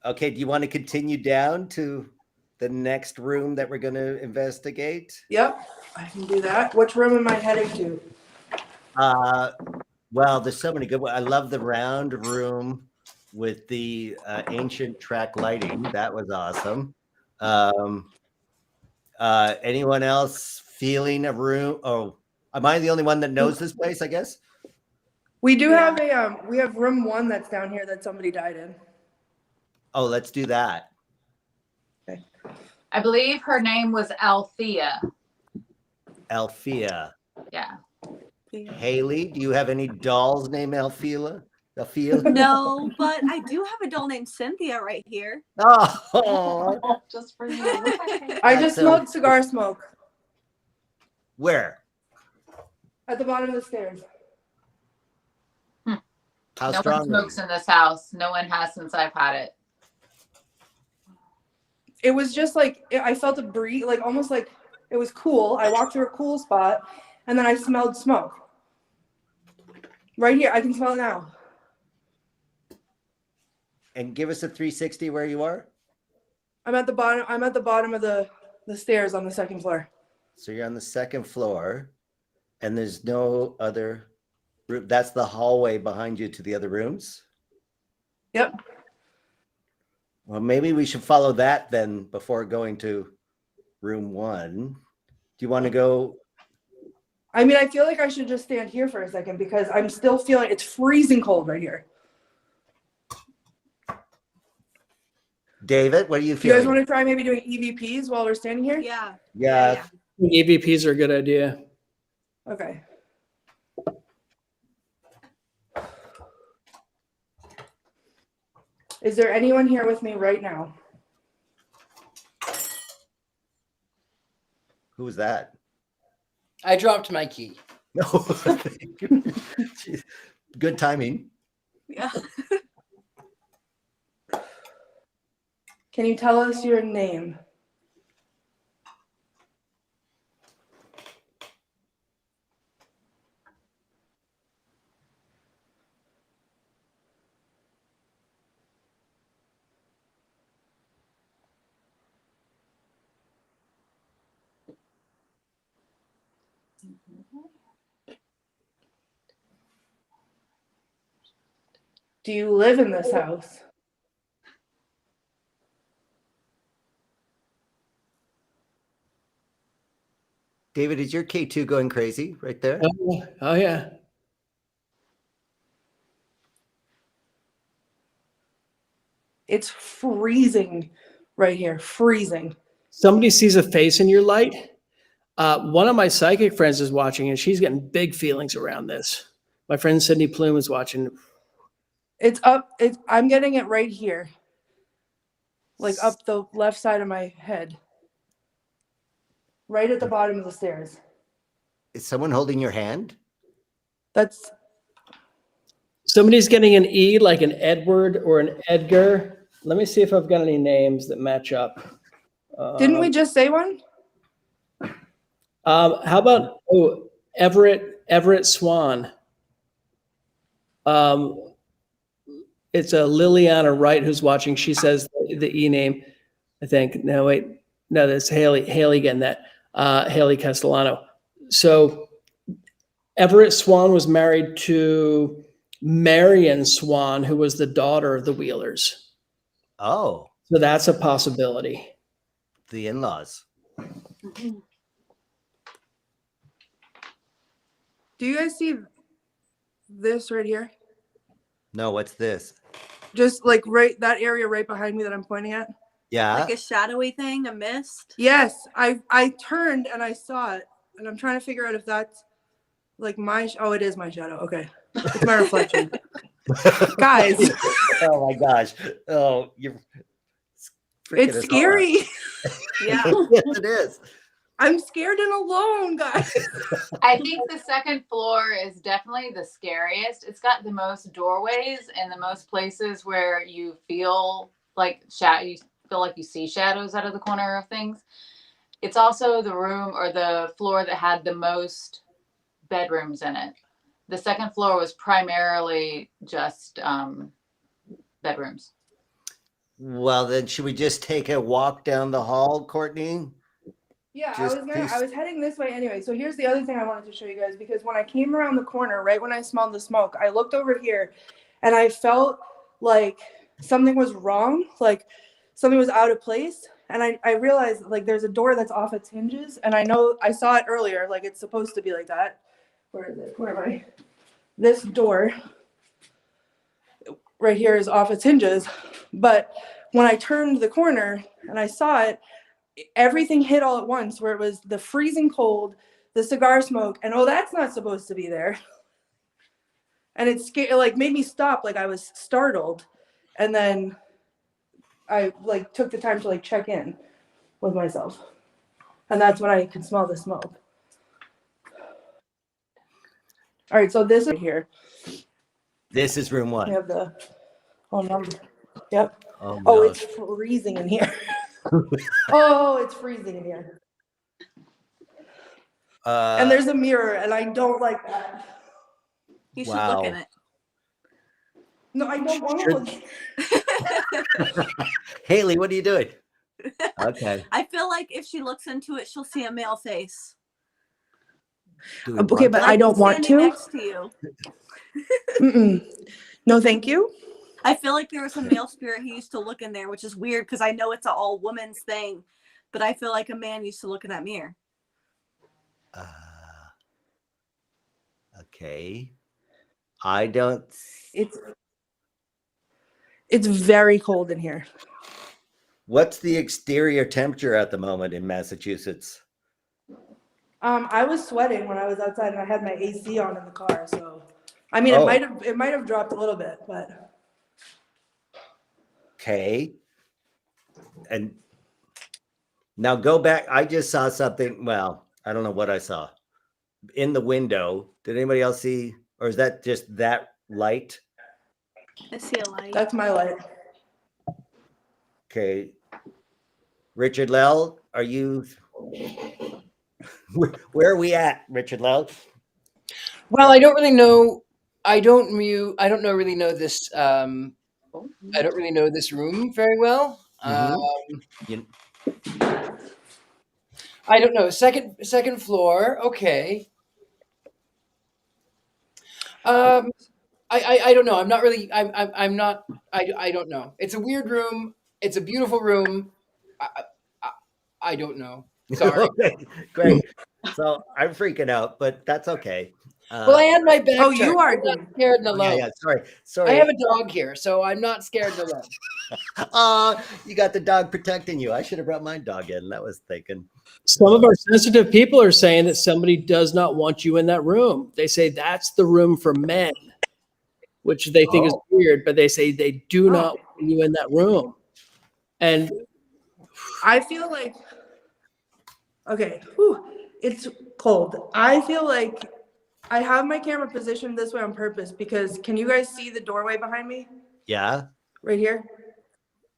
Okay, do you want to continue down to the next room that we're going to investigate? Yep, I can do that. Which room am I heading to? Well, there's so many good ones. I love the round room with the ancient track lighting. That was awesome. Anyone else feeling a room? Oh, am I the only one that knows this place, I guess? We do have we have room 1 that's down here that somebody died in. Oh, let's do that. I believe her name was Althea. Althea. Yeah. Hailey, do you have any dolls named Althea? Althea? No, but I do have a doll named Cynthia right here. Oh, Just for you. I just So- smoked cigar smoke where? at the bottom of the stairs. How No one strong? smokes in this house. No one has since I've had it. It was just like, I felt a breeze, like almost like it was cool. I walked through a cool spot, and then I smelled smoke. Right here, I can smell it now. And give us a 360 where you are. I'm at the bottom of the stairs on the 2nd floor. So you're on the 2nd floor, and there's no other room. That's the hallway behind you to the other rooms. Yep. Well, maybe we should follow that then before going to room 1. Do you want to go? I mean, I feel like I should just stand here for a second because I'm still feeling it's freezing cold right here. David, what are you Do you guys feeling? want to try maybe doing EVPs while we're standing here? Yeah. Yeah. EVPs are a good idea. Okay. Is there anyone here with me right now? Who was that? I dropped my key. No. Jeez. Good timing. Yeah. Can you tell us your name? Do you live in this house? David, is your K2 going crazy right there? Oh yeah. It's freezing right here, freezing. Somebody sees a face in your light. One of my psychic friends is watching, and she's getting big feelings around this. My friend Sydney Plume is watching. It's up, I'm getting it right here. Like up the left side of my head. Right at the bottom of the stairs. Is someone holding your hand? That's Somebody's getting an E, like an Edward or an Edgar. Let me see if I've got any names that match up. didn't we just say one? How about Everett Swan? It's a Liliana Wright who's watching. She says the E name, I think. No, wait. No, that's Hailey. Hailey getting that. Hailey Castellano. So Everett Swan was married to Marion Swan, who was the daughter of the Wheelers. Oh, So that's a possibility. the in-laws. Do you guys see this right here? No, what's this? Just like right, that area right behind me that I'm pointing at? Yeah. Like a shadowy thing, a mist. Yes, I turned and I saw it, and I'm trying to figure out if that's like oh, it is my shadow. Okay, it's my reflection. Guys, Oh my gosh. Oh, you're freaking us it's all scary. Yeah. out. Yes, it is. I'm scared and alone, guys. I think the second floor is definitely the scariest. It's got the most doorways and the most places where you feel like you feel like you see shadows out of the corner of things. It's also the room or the floor that had the most bedrooms in it. The second floor was primarily just bedrooms. Well, then should we just take a walk down the hall, Courtney? Yeah, Just I was heading this way anyway. So here's the other thing I wanted to show you guys, because when I came around the corner, right when I smelled the smoke, I looked over here and I felt like something was wrong, like something was out of place. And I realized like there's a door that's off its hinges, and I know I saw it earlier, like it's supposed to be like that. Where is it? Where am I? This door right here is off its hinges. But when I turned the corner and I saw it, everything hit all at once, where it was the freezing cold, the cigar smoke, and oh, that's not supposed to be there. And it like made me stop, like I was startled. And then I like took the time to like check in with myself. And that's when I could smell the smoke. All right, so this is here. This is room We one. have the whole number. Yep. Oh, Oh, no. it's freezing in here. Oh, it's freezing in here. And there's a mirror, and I don't like that. You should Wow. look in it. No, I don't want to look. Hailey, what are you doing? Okay. I feel like if she looks into it, she'll see a male face. Do we Okay, want but that? I don't want standing to. next to you. Mm-mm. No, thank you. I feel like there was a male spirit who used to look in there, which is weird because I know it's an all woman's thing, but I feel like a man used to look in that mirror. Okay. I don't. It's very cold in here. What's the exterior temperature at the moment in Massachusetts? I was sweating when I was outside, and I had my AC on in the car. So, I mean, Oh. it might have dropped a little bit, but Okay. And Now go back. I just saw something. Well, I don't know what I saw in the window. Did anybody else see, or is that just that light? I see a light. That's my light. Okay. Richard-Lael, are you, where are we at, Richard-Lael? Well, I don't really know. I don't really know this. I don't really know this room very well. You- I don't know. Second floor. Okay. I don't know. I'm not really. I'm not. I don't know. It's a weird room. It's a beautiful room. I don't know. Sorry. Okay, great. So I'm freaking out, but that's okay. Well, I had my back. Oh, turned. you are I'm not Dean. scared and alone. Yeah, sorry. I have a dog here, so I'm not scared and alone. You got the dog protecting you. I should have brought my dog in. That was thinking. Some of our sensitive people are saying that somebody does not want you in that room. They say that's the room for men, which they think is weird, but they say they do not want you in that room. And I feel like, okay, it's cold. I feel like I have my camera positioned this way on purpose because can you guys see the doorway behind me? Yeah. Right here?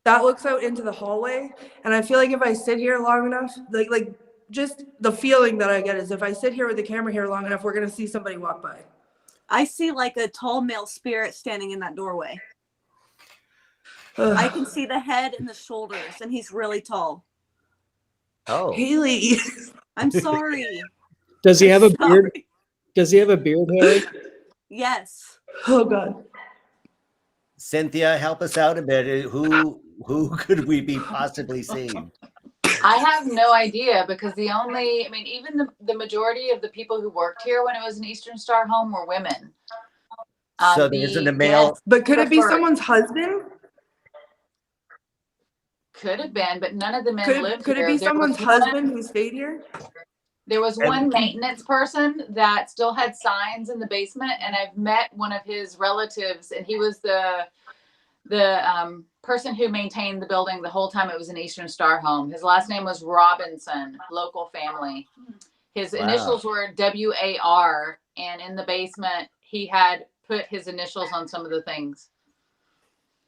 That looks out into the hallway. And I feel like if I sit here long enough, like just the feeling that I get is if I sit here with the camera here long enough, we're going to see somebody walk by. I see like a tall male spirit standing in that doorway. Ugh. I can see the head and the shoulders, and he's really tall. Oh. Hailey. I'm sorry. does he have a Sorry. beard? Does he have a beard, Hailey? Yes. Oh, God. Cynthia, help us out a bit. Who could we be possibly seeing? I have no idea because even the majority of the people who worked here when it was an Eastern Star home were women. So there isn't a male. But could it be preferred. someone's husband? Could have been, but none of the men lived Could here. it be There someone's was one- husband who stayed here? There was one maintenance person that still had signs in the basement, and I've met one of his relatives, and he was the person who maintained the building the whole time it was an Eastern Star home. His last name was Robinson, local family. His initials were WAR, and in the basement, he had put his initials on some of the things.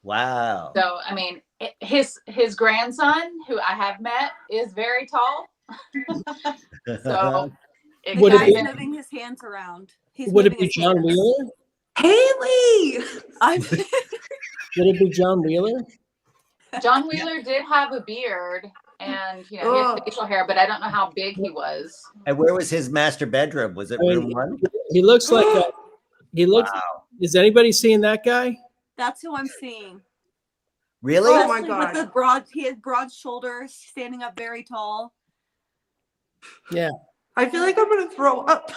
Wow. So, I mean, his grandson, who I have met, is very tall. So, it Would could it have be- been- moving his hands around. He's Would it moving be his John hands. Wheeler? Hailey! Would it be John Wheeler? John Wheeler did have a beard and he had facial hair, but I don't know how big he was. And where was his master bedroom? Was it room one? He looks like a, he looks. Wow. Is anybody seeing that guy? That's who I'm seeing. Really? Oh my Especially God. With he had broad shoulders, standing up very tall. Yeah. I feel like I'm going to throw up.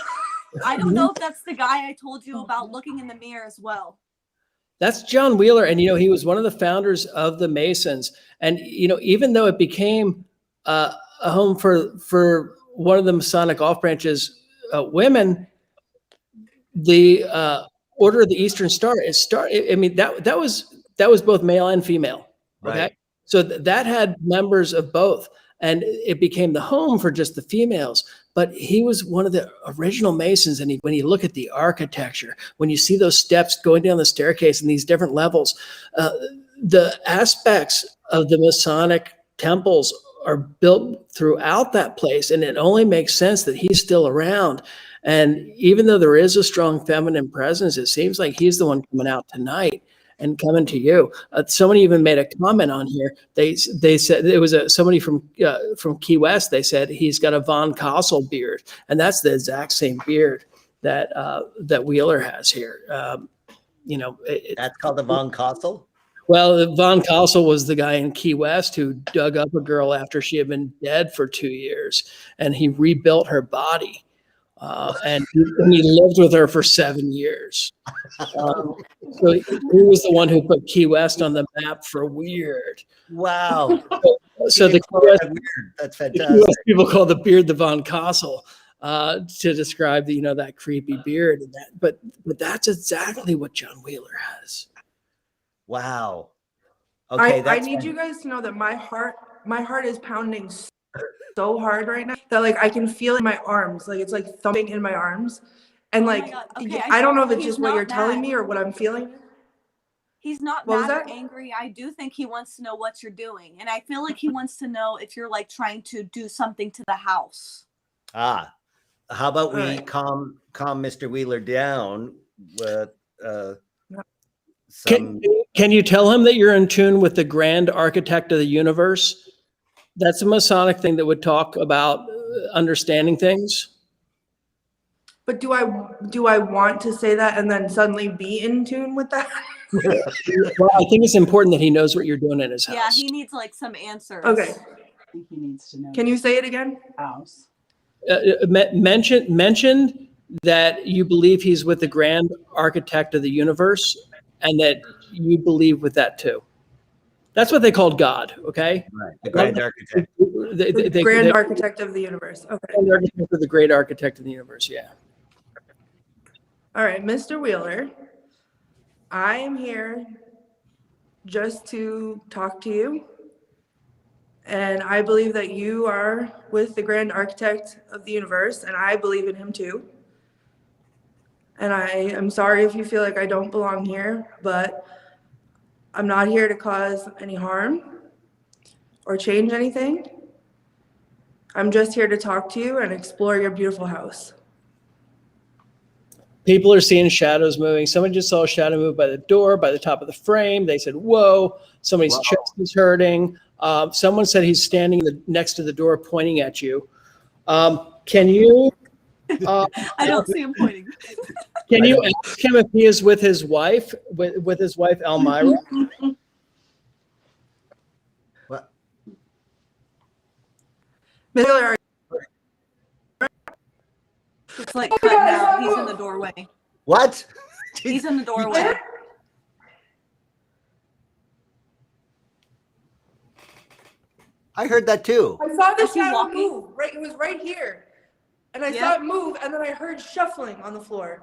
I don't know if that's the guy I told you about looking in the mirror as well. That's John Wheeler. And, he was one of the founders of the Masons. And, even though it became a home for one of the Masonic off branches, women, the Order of the Eastern Star, that was both male and female. Okay. Right. So that had members of both. And it became the home for just the females. But he was one of the original Masons. And when you look at the architecture, when you see those steps going down the staircase in these different levels, the aspects of the Masonic temples are built throughout that place. And it only makes sense that he's still around. And even though there is a strong feminine presence, it seems like he's the one coming out tonight and coming to you. Somebody even made a comment on here. They said it was somebody from Key West. They said he's got a Von Kossel beard, and that's the exact same beard that Wheeler has here. That's called the Von Kossel? Well, Von Kossel was the guy in Key West who dug up a girl after she had been dead for 2 years, and he rebuilt her body. And he lived with her for 7 years. So he was the one who put Key West on the map for weird. Wow. So the Key West, Weird. That's the Key fantastic. West people call the beard the Von Kossel to describe that creepy beard. And but that's exactly what John Wheeler has. Wow. Okay. I need you guys to know that my heart is pounding so hard right now that like I can feel it in my arms. Like it's like thumping in my arms. And Oh my like God. Okay, I don't know if it's he's just what you're not telling mad. me or what I'm feeling. He's not What was mad or that? angry. I do think he wants to know what you're doing. And I feel like he wants to know if you're like trying to do something to the house. Ah, how about we Alright. calm Mr. Wheeler down with Can, some. can you tell him that you're in tune with the grand architect of the universe? That's a Masonic thing that would talk about understanding things. But do I want to say that and then suddenly be in tune with that? Well, I think it's important that he knows what you're doing in his house. Yeah, he needs like some answers. Okay. I think he needs to know. Can you say it again? House. Mention that you believe he's with the grand architect of the universe and that you believe with that too. That's what they called God, okay? Right, the grand architect. The grand architect of the universe. Okay. The great architect of the universe, yeah. All right, Mr. Wheeler, I am here just to talk to you. And I believe that you are with the grand architect of the universe, and I believe in him too. And I am sorry if you feel like I don't belong here, but I'm not here to cause any harm or change anything. I'm just here to talk to you and explore your beautiful house. People are seeing shadows moving. Someone just saw a shadow move by the door, by the top of the frame. They said, whoa, somebody's chest is hurting. Someone said he's standing next to the door pointing at you. Can you? I don't see him pointing. Can you ask him if he is with his wife, with his wife Elmira? What? Mr. Wheeler, It's like cutting out. He's in the doorway. What? He's in the doorway. I heard that too. I saw the Is he shadow walking? move. Right, it was right here. And I Yep. saw it move, and then I heard shuffling on the floor.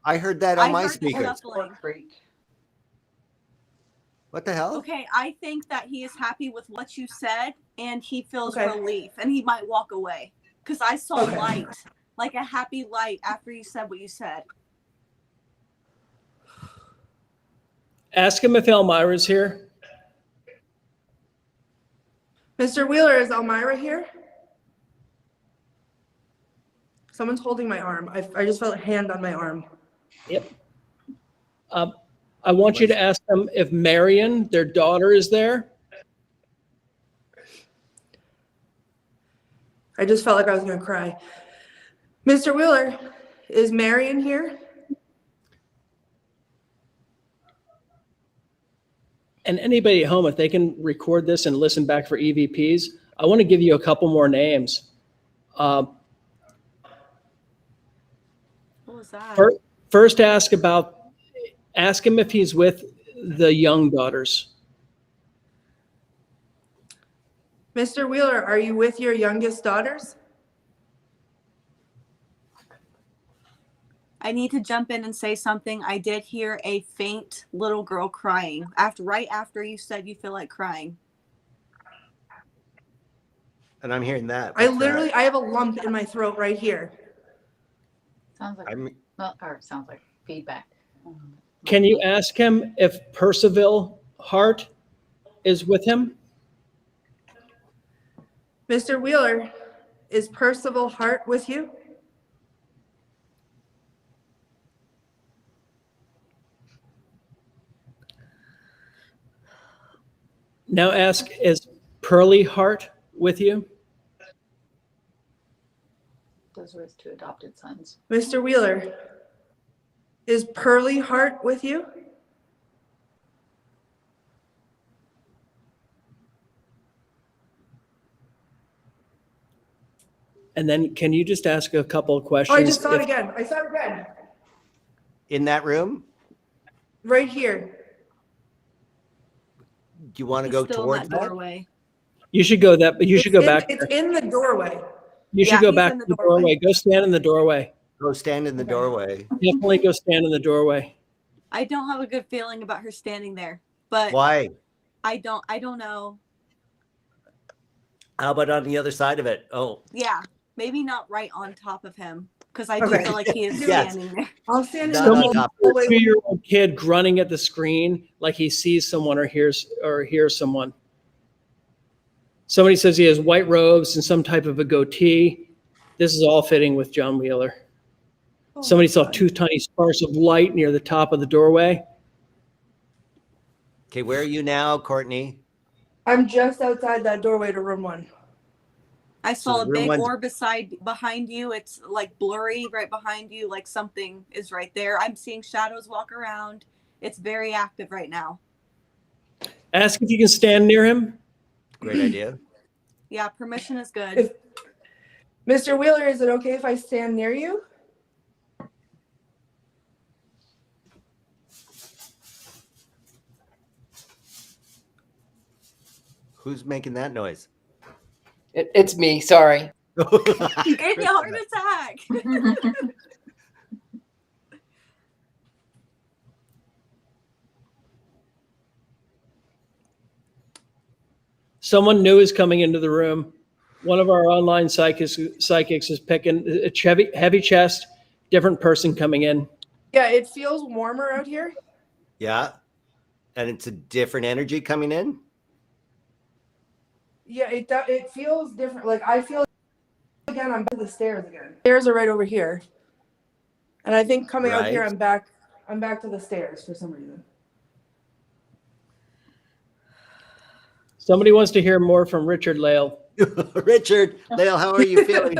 I heard that on I my heard speakers. shuffling. What the hell? Okay, I think that he is happy with what you said and he feels Okay. relief and he might walk away. Because I saw Okay. light, like a happy light after you said what you said. Ask him if Elmira's here. Mr. Wheeler, is Elmira here? Someone's holding my arm. I just felt a hand on my arm. Yep. I want you to ask them if Marion, their daughter, is there. I just felt like I was going to cry. Mr. Wheeler, is Marion here? And anybody at home, if they can record this and listen back for EVPs, I want to give you a couple more names. What was that? First, ask him if he's with the young daughters. Mr. Wheeler, are you with your youngest daughters? I need to jump in and say something. I did hear a faint little girl crying right after you said you feel like crying. And I'm hearing that. I What's that? I have a lump in my throat right here. Sounds like sounds like feedback. Can you ask him if Percival Hart is with him? Mr. Wheeler, is Percival Hart with you? Now ask, is Pearly Hart with you? Those are his two adopted sons. Mr. Wheeler, is Pearly Hart with you? And then can you just ask a couple of questions? Oh, I just saw it again. I saw it again. In that room? Right here. Do you want to He's go still in towards that that? doorway. You should go that, but you should go back. It's in the doorway. You should Yeah, go he's back in to the the doorway. Go stand in the doorway. Go stand in the doorway. Definitely go stand in the doorway. I don't have a good feeling about her standing there, but Why? I don't know. How about on the other side of it? Oh, Yeah, maybe not right on top of him because I do Okay. feel like he is Yes. standing there. I'll stand in Not the on hole. top. Wait, 2-year-old kid grunting at the screen like he sees someone or hears someone. Somebody says he has white robes and some type of a goatee. This is all fitting with John Wheeler. oh Somebody my saw God. 2 tiny sparks of light near the top of the doorway. Okay, where are you now, Courtney? I'm just outside that doorway to room 1. I saw a room big one's- orb behind you. It's like blurry right behind you, like something is right there. I'm seeing shadows walk around. It's very active right now. Ask if you can stand near him. Great idea. Yeah, permission is good. If Mr. Wheeler, is it okay if I stand near you? Who's making that noise? It's me. Sorry. You gave me a heart attack. Someone new is coming into the room. One of our online psychics is picking a heavy chest, different person coming in. Yeah, it feels warmer out here. Yeah. And it's a different energy coming in? Yeah, it feels different. Like I feel again, I'm back to the stairs again. Stairs are right over here. And I think coming out here, Right. I'm back to the stairs for some reason. Somebody wants to hear more from Richard-Lael. Richard-Lael, how are you feeling?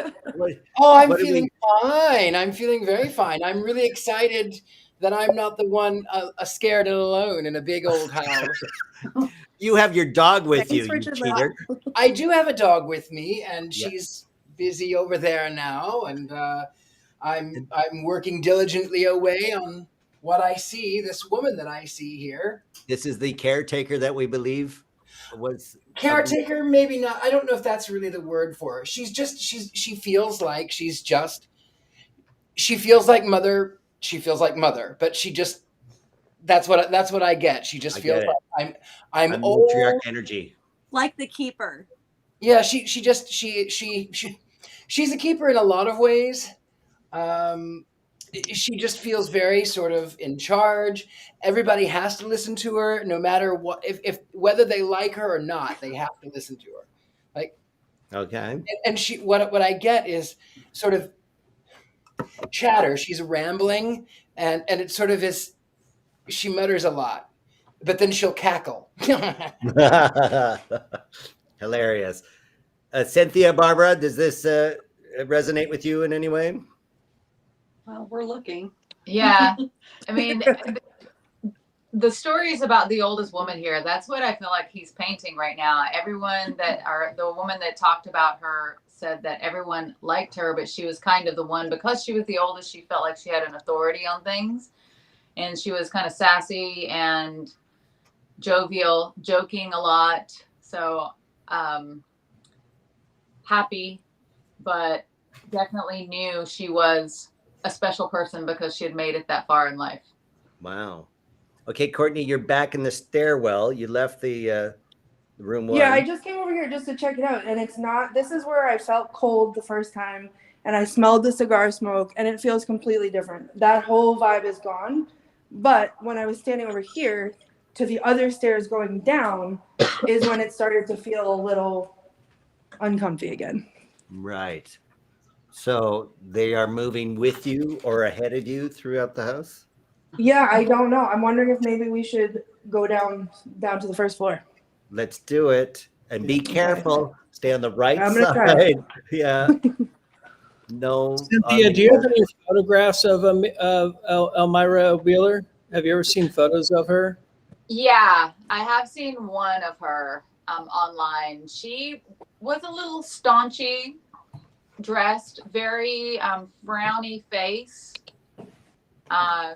Oh, I'm What do feeling fine. I'm feeling very fine. I'm really excited that I'm not the one scared and alone in a big old house. You have your dog with Thanks, you, you Richard-Lael. cheater. I do have a dog with me, and Yeah. she's busy over there now, and I'm working diligently away on what I see. This woman that I see here, This is the caretaker that we believe was caretaker, maybe not. I don't know if that's really the word for her. She feels like she feels like mother. She feels like mother, but she just that's what I get. She just I feels get it. like I'm a old. matriarch energy. Like the keeper. Yeah, she's a keeper in a lot of ways. She just feels very sort of in charge. Everybody has to listen to her, no matter what, if whether they like her or not, they have to listen to her. Like, Okay. and she, what I get is sort of chatter. She's rambling, and it sort of is. She mutters a lot, but then she'll cackle. Hilarious. Cynthia, Barbara, does this resonate with you in any way? Well, we're looking. Yeah. I mean, the stories about the oldest woman here, that's what I feel like he's painting right now. The woman that talked about her said that everyone liked her, but she was kind of the one, because she was the oldest, she felt like she had an authority on things. And she was kind of sassy and jovial, joking a lot. So happy, but definitely knew she was a special person because she had made it that far in life. Wow. Okay, Courtney, you're back in the stairwell. You left the room 1. Yeah, I just came over here just to check it out, and it's not. This is where I felt cold the first time, and I smelled the cigar smoke, and it feels completely different. That whole vibe is gone. But when I was standing over here to the other stairs going down is when it started to feel a little uncomfy again. Right. So they are moving with you or ahead of you throughout the house? Yeah, I don't know. I'm wondering if maybe we should go down to the first floor. Let's do it. And be careful. Stay on the right I'm gonna try. side. Yeah. No. Cynthia, do you have any photographs of Elmira Wheeler? Have you ever seen photos of her? Yeah, I have seen one of her online. She was a little staunchy dressed, very frowny face.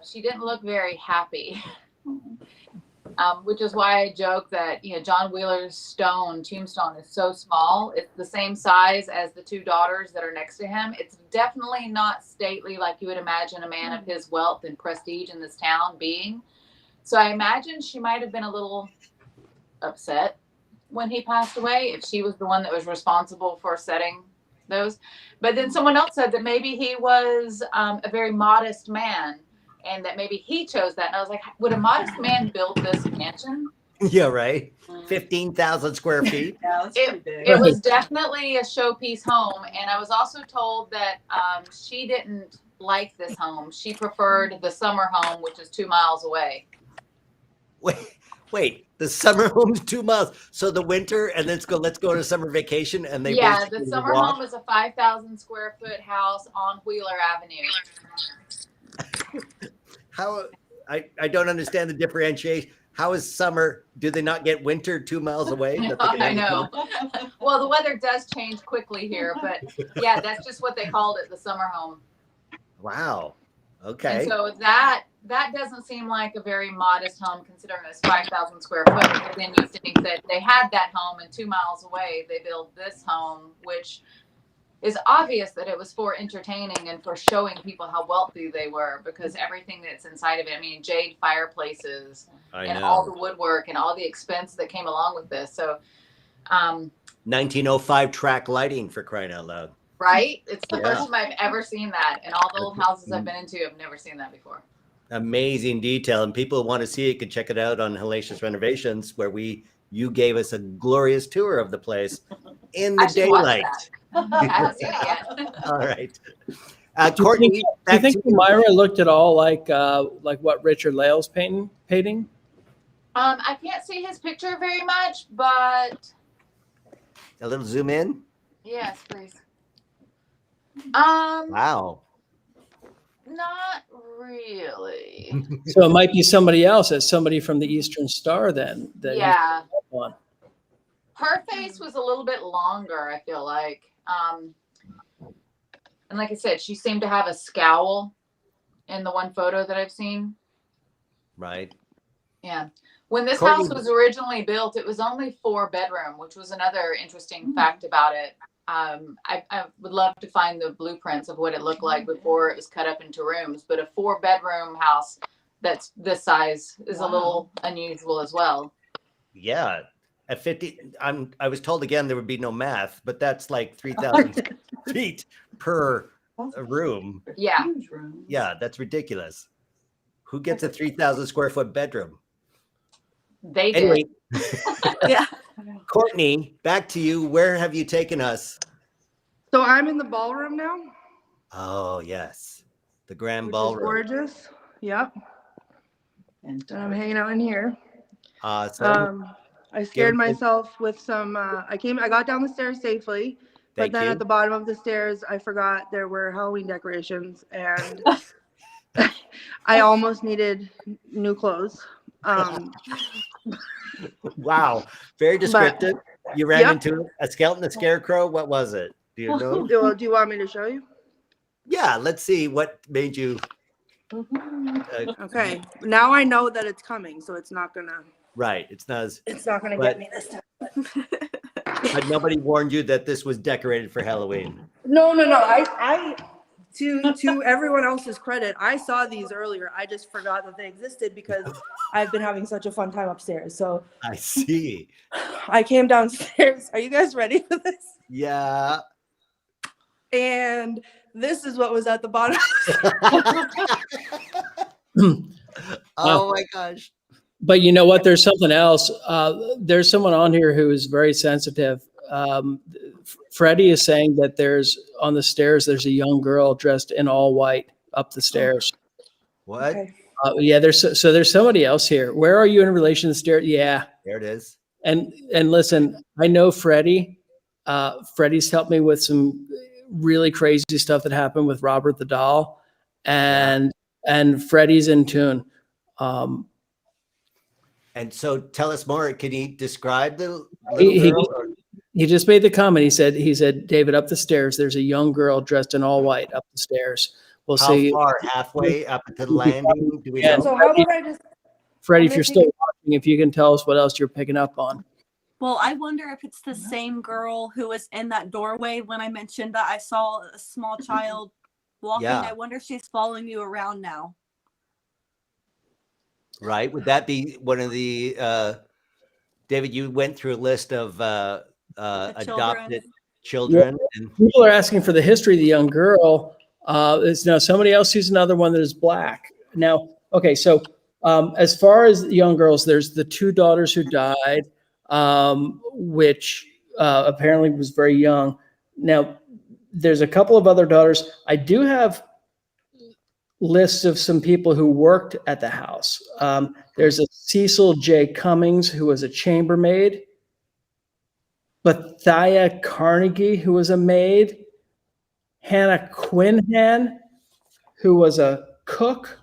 She didn't look very happy, which is why I joke that, John Wheeler's tombstone is so small. It's the same size as the 2 daughters that are next to him. It's definitely not stately like you would imagine a man of his wealth and prestige in this town being. So I imagine she might have been a little upset when he passed away, if she was the one that was responsible for setting those. But then someone else said that maybe he was a very modest man and that maybe he chose that. And I was like, would a modest man build this mansion? Yeah, right. 15,000 square feet. Yeah, that's pretty big. It was definitely a showpiece home. And I was also told that she didn't like this home. She preferred the summer home, which is 2 miles away. Wait, the summer home's 2 miles. So the winter, and let's go to summer vacation, and they Yeah, the basically summer walk. home is a 5,000 square foot house on Wheeler Avenue. How I don't understand the differentiation. How is summer? Do they not get winter 2 miles away? I know. Well, the weather does change quickly here, but yeah, that's just what they called it, the summer home. Wow. Okay. And so that doesn't seem like a very modest home considering it's 5,000 square foot. But then you think that they had that home and 2 miles away they built this home, which is obvious that it was for entertaining and for showing people how wealthy they were, because everything that's inside of it, I mean, jade fireplaces and all the woodwork and all the expense that came along with this. So 1905 track lighting, for crying out loud. right? It's the first time I've ever seen that. And all the old houses I've been into, I've never seen that before. Amazing detail. And people who want to see it can check it out on Hellacious Renovations, where you gave us a glorious tour of the place in the daylight. I haven't seen it yet. All right. Courtney, do you think Myra looked at all like what Richard-Lael's painting? I can't see his picture very much, but a little zoom in. yes, please. Wow. Not really. So it might be somebody else. It's somebody from the Eastern Star then. Yeah. Her face was a little bit longer, I feel like. And like I said, she seemed to have a scowl in the one photo that I've seen. Right. Yeah. When this Courtney, house was originally built, it was only 4-bedroom, which was another interesting fact about it. I would love to find the blueprints of what it looked like before it was cut up into rooms, but a 4-bedroom house that's this size is a little unusual as well. Yeah. At 50, I was told again there would be no math, but that's like 3,000 feet per room. Yeah. Yeah, that's ridiculous. Who gets a 3,000 square foot bedroom? They did. Anyway, Yeah. Courtney, back to you. Where have you taken us? So I'm in the ballroom now. Oh, yes. The grand Which ballroom. is gorgeous. Yep. And I'm hanging out in here. Awesome. I scared myself with some, I got down the stairs safely, but then at the bottom of the stairs, I forgot there were Halloween decorations and I almost needed new clothes. Wow. Very descriptive. You ran into a skeleton, a scarecrow. What was it? Do you know? Do you want me to show you? Yeah. Let's see what made you. Okay. Now I know that it's coming, so it's not gonna. Right. It's not gonna get me this time. But nobody warned you that this was decorated for Halloween. No. I to everyone else's credit, I saw these earlier. I just forgot that they existed because I've been having such a fun time upstairs. So I see. I came downstairs. Are you guys ready for this? Yeah. And this is what was at the bottom. Oh my gosh. But you know what? There's something else. There's someone on here who is very sensitive. Freddie is saying that on the stairs, there's a young girl dressed in all white up the stairs. What? Okay. Yeah, there's somebody else here. Where are you in relation to the stairs? Yeah. There it is. And listen, I know Freddie. Freddie's helped me with some really crazy stuff that happened with Robert the Doll. And Freddie's in tune. And so tell us more. Can you describe the little girl? He just made the comment. He said, David, up the stairs, there's a young girl dressed in all white up the stairs. We'll see. How far? Halfway up to the landing? Do we know? So how about I just Freddie, if you're still watching, if you can tell us what else you're picking up on. Well, I wonder if it's the same girl who was in that doorway when I mentioned that I saw a small child walking. Yeah. I wonder if she's following you around now. Right? Would that be one of the David, you went through a list of adopted children. And People are asking for the history of the young girl. Is now somebody else sees another one that is black. Now, okay, so as far as the young girls, there's the 2 daughters who died, which apparently was very young. Now, there's a couple of other daughters. I do have lists of some people who worked at the house. There's a Cecil J. Cummings, who was a chambermaid. Bethia Carnegie, who was a maid. Hannah Quinhan, who was a cook.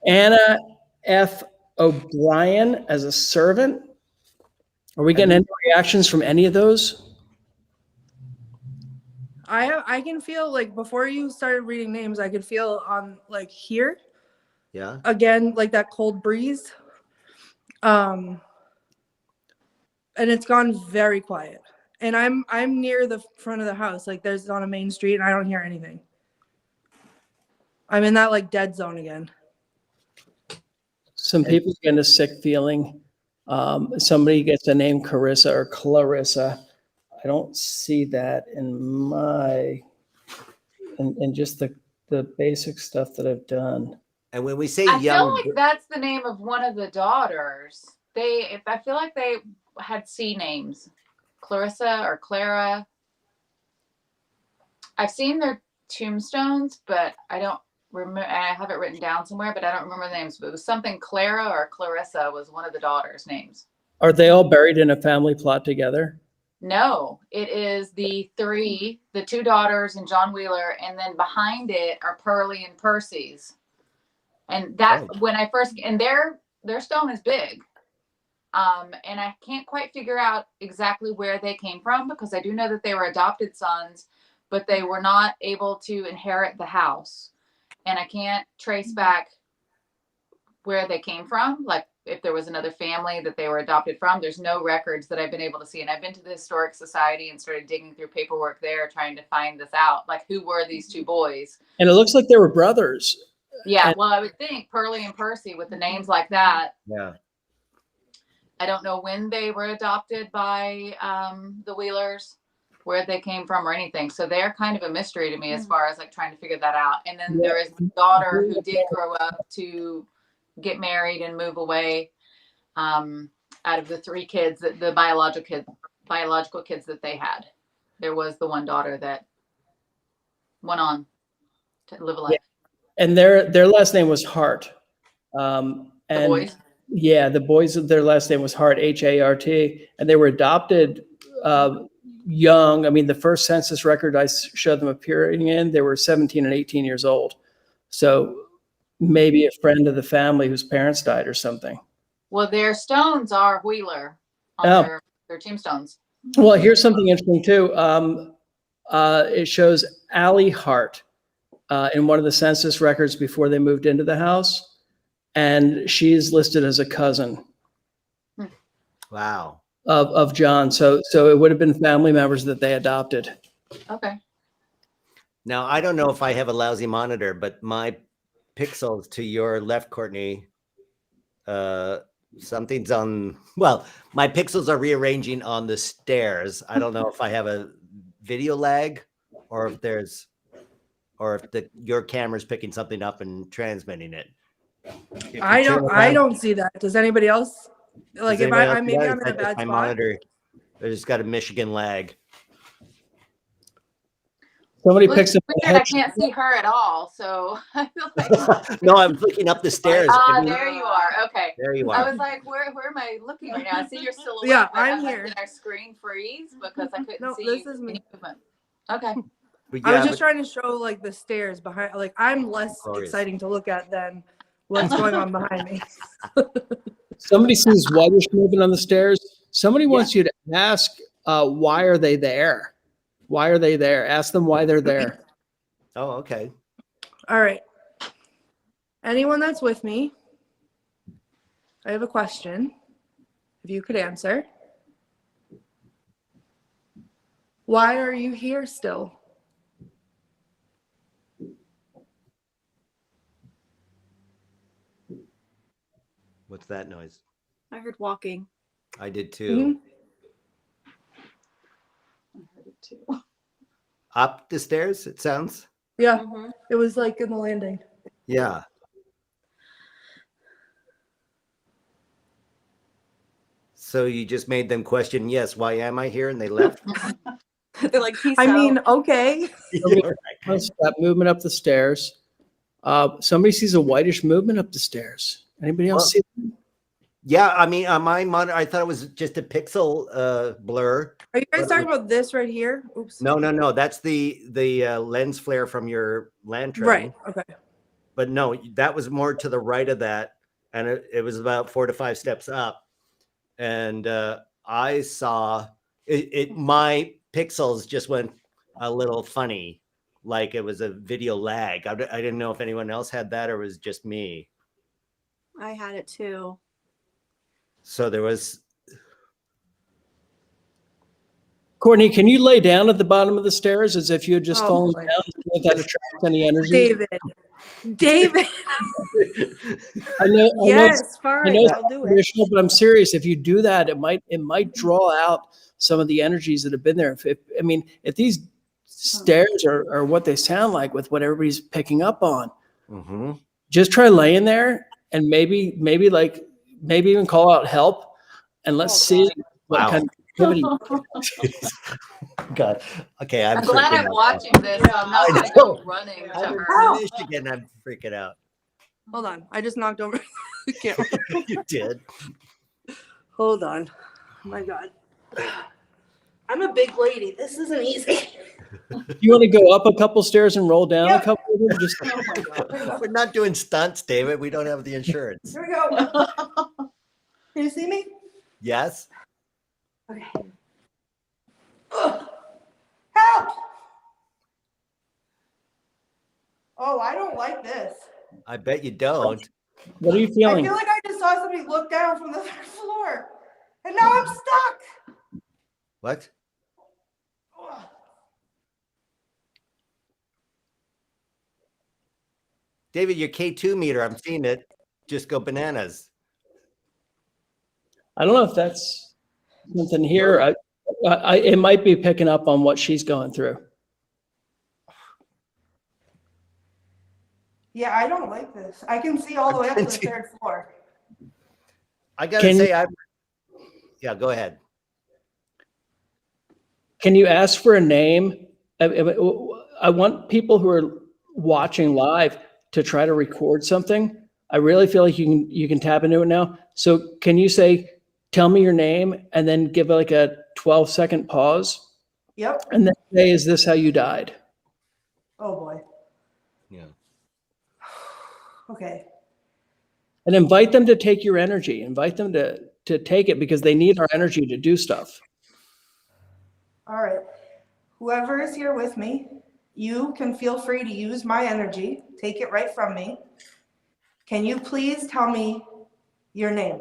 Anna F. O'Brien as a servant. Are we getting any reactions from any of those? I can feel like before you started reading names, I could feel on like here. Yeah. Again, like that cold breeze. And it's gone very quiet. And I'm near the front of the house. Like there's on a main street and I don't hear anything. I'm in that like dead zone again. Some people getting a sick feeling. Somebody gets the name Carissa or Clarissa. I don't see that in my, in just the basic stuff that I've done. And when we say I young, feel like that's the name of one of the daughters. I feel like they had C names, Clarissa or Clara. I've seen their tombstones, but I don't remember. I have it written down somewhere, but I don't remember the names. But it was something Clara or Clarissa was one of the daughters' names. Are they all buried in a family plot together? No, it is the 2 daughters and John Wheeler, and then behind it are Pearlie and Percy's. And that when I first, and their stone is big. And I can't quite figure out exactly where they came from, because I do know that they were adopted sons, but they were not able to inherit the house. And I can't trace back where they came from, like if there was another family that they were adopted from. There's no records that I've been able to see. And I've been to the Historic Society and started digging through paperwork there, trying to find this out. Like, who were these 2 boys? And it looks like they were brothers. Yeah, well, I would think Pearlie and Percy with the names like that. Yeah. I don't know when they were adopted by the Wheelers, where they came from or anything. So they're kind of a mystery to me as far as like trying to figure that out. And then there is the daughter who did grow up to get married and move away. Out of the 3 kids, the biological kids that they had, there was the one daughter that went on to live a life. Yeah. And their last name was Hart. The boys? Yeah, the boys, their last name was Hart, H-A-R-T, and they were adopted young. I mean, the first census record I showed them appearing in, they were 17 and 18 years old. So maybe a friend of the family whose parents died or something. Well, their stones are Wheeler on their tombstones. Well, here's something interesting too. It shows Allie Hart in one of the census records before they moved into the house. And she's listed as a cousin. Wow. Of John. So it would have been family members that they adopted. Okay. Now, I don't know if I have a lousy monitor, but my pixels to your left, Courtney, something's on, well, my pixels are rearranging on the stairs. I don't know if I have a video lag or if your camera's picking something up and transmitting it. I don't see that. Does anybody else? Like if I'm maybe I'm in a bad my spot. Monitor, there's got a Michigan lag. Somebody picks up. I can't see her at all, so I feel like. No, I'm looking up the stairs. There you are. Okay. There you are. I was like, where am I looking right now? I see your silhouette. Yeah, I'm here. Did our screen freeze because I couldn't No, see this is me. movement? Okay. Yeah, I was just trying to show like the stairs behind. Like I'm less exciting to look at than what's going on behind me. Somebody sees whitish movement on the stairs. Somebody wants you to ask, why are they there? Why are they there? Ask them why they're there. Oh, okay. All right. Anyone that's with me, I have a question. If you could answer. Why are you here still? What's that noise? I heard walking. I did too. I heard it too. Up the stairs, it sounds. Yeah, Mhm. it was like in the landing. Yeah. So you just made them question, yes, why am I here? And they left. They're like, peace I out. mean, okay. That movement up the stairs. Somebody sees a whitish movement up the stairs. Anybody else see that? Yeah, I mean, on my monitor, I thought it was just a pixel blur. Are you guys talking about this right here? Oops. No. That's the lens flare from your lantern. Right. Okay. But no, that was more to the right of that, and it was about 4 to 5 steps up. And I saw it. My pixels just went a little funny, like it was a video lag. I didn't know if anyone else had that or it was just me. I had it too. So there was. Courtney, can you lay down at the bottom of the stairs as if you had just Oh, fallen boy. down if that attracts any energy? David. I know Yes, it's fine. it's I'll do it. traditional, but I'm serious. If you do that, it might draw out some of the energies that have been there. If these stairs are what they sound like with what everybody's picking up on, Mm-hmm. just try laying there and maybe even call out help and let's see what Wow. kind of activity. God. Okay, I'm glad freaking I'm out. watching this. So I'm not I going to know. go running to I'm her. in Michigan. I'm freaking out. Hold on. I just knocked over the camera. You did. Hold on. Oh my God. I'm a big lady. This isn't easy. You want to go up a couple stairs and roll down Yep. a couple of them? Just Oh my God. We're not doing stunts, David. We don't have the insurance. Here we go. Can you see me? Yes. Okay. Ugh. Help! Oh, I don't like this. I bet you don't. what are you I feeling? feel like I just saw somebody look down from the third floor, and now I'm stuck. What? Ugh. David, your K2 meter, I'm seeing it just go bananas. I don't know if that's something here. It might be picking up on what she's going through. Yeah, I don't like this. I can see all the way up to the third floor. I gotta say, yeah, go ahead. Can you ask for a name? I want people who are watching live to try to record something. I really feel like you can tap into it now. So can you say, tell me your name, and then give like a 12-second pause, Yep. and then say, is this how you died? Oh boy. Yeah. Okay. And invite them to take your energy. Invite them to take it because they need our energy to do stuff. All right. Whoever is here with me, you can feel free to use my energy. Take it right from me. Can you please tell me your name?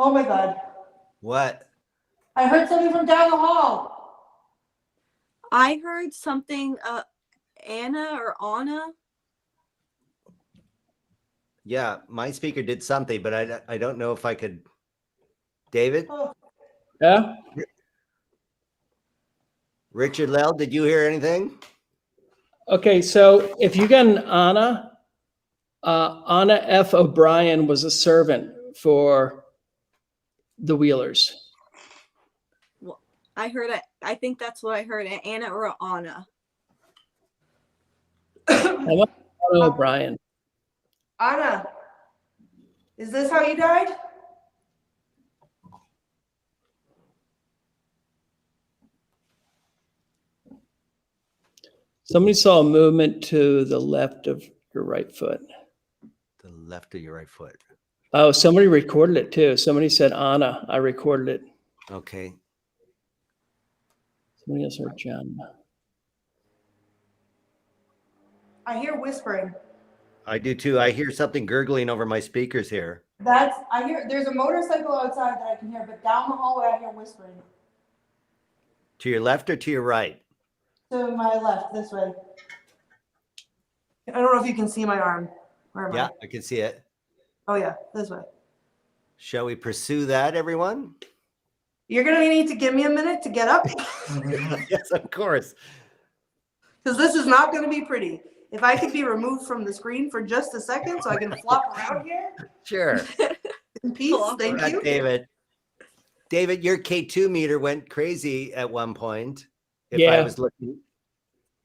Oh my God. What? I heard something from down the hall. I heard something, Anna or Anna. Yeah, my speaker did something, but I don't know if I could. David? Oh, Yeah? Richard-Lael, did you hear anything? Okay, so if you got an Anna, Anna F. O'Brien was a servant for the Wheelers. I heard it. I think that's what I heard. An Anna or an Anna. I want Anna O'Brien. Anna, is this how you died? Somebody saw a movement to the left of your right foot. The left of your right foot. Oh, somebody recorded it too. Somebody said Anna. I recorded it. Okay. Somebody else heard John. I hear whispering. I do too. I hear something gurgling over my speakers here. I hear there's a motorcycle outside that I can hear, but down the hallway I hear whispering. To your left or to your right? To my left, this way. I don't know if you can see my arm. Where am Yeah, I? I can see it. Oh yeah, this way. Shall we pursue that, everyone? You're gonna need to give me a minute to get up Yes, of course. because this is not gonna be pretty. If I could be removed from the screen for just a second so I can flop around here Sure. in peace, thank you. David. David, your K2 meter went crazy at one point. If Yeah. I was looking.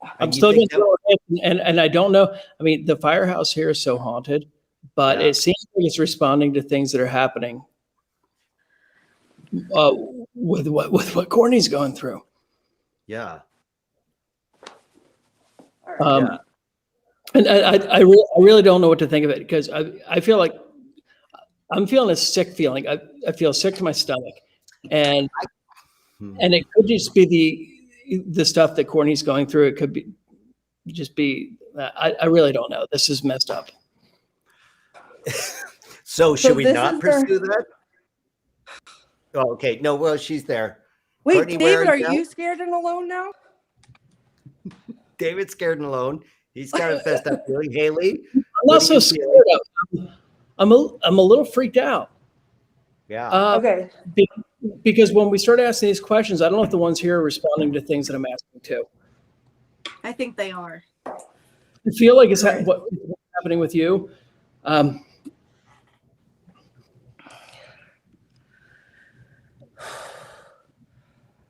I'm And you still think getting and I don't know. I mean, the firehouse here is so haunted, but Yeah. it seems like it's responding to things that are happening with what Courtney's going through. Yeah. Um, And I really don't know what to think of it because I feel like I'm feeling a sick feeling. I feel sick to my stomach, and it could just be the stuff that Courtney's going through. It could be just be. I really don't know. This is messed up. So should we this not is their- pursue that? Oh, okay. No, well, she's there. Wait, Courtney, where David, are now? you scared and alone now? David's scared and alone. He's got a fessed up feeling. Haley? I'm what not do so you scared feel? of. I'm a little freaked out. Yeah. Okay. Because when we start asking these questions, I don't know if the ones here are responding to things that I'm asking too. I think they are. I feel like it's what's happening with you.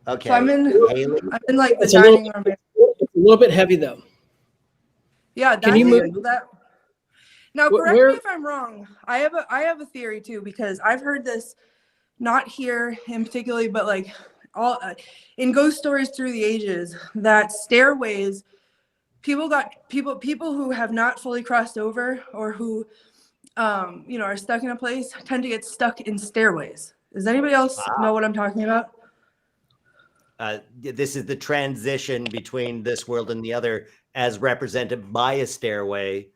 Okay. So I'm in like the It's a dining room. It's a little bit heavy though. Yeah, Can you that's move- that. Now, Wh- correct where- me if I'm wrong. I have a theory too because I've heard this, not here in particularly, but like all in ghost stories through the ages that stairways, people who have not fully crossed over or who, are stuck in a place tend to get stuck in stairways. Does anybody else know what I'm talking about? This is the transition between this world and the other as represented by a stairway.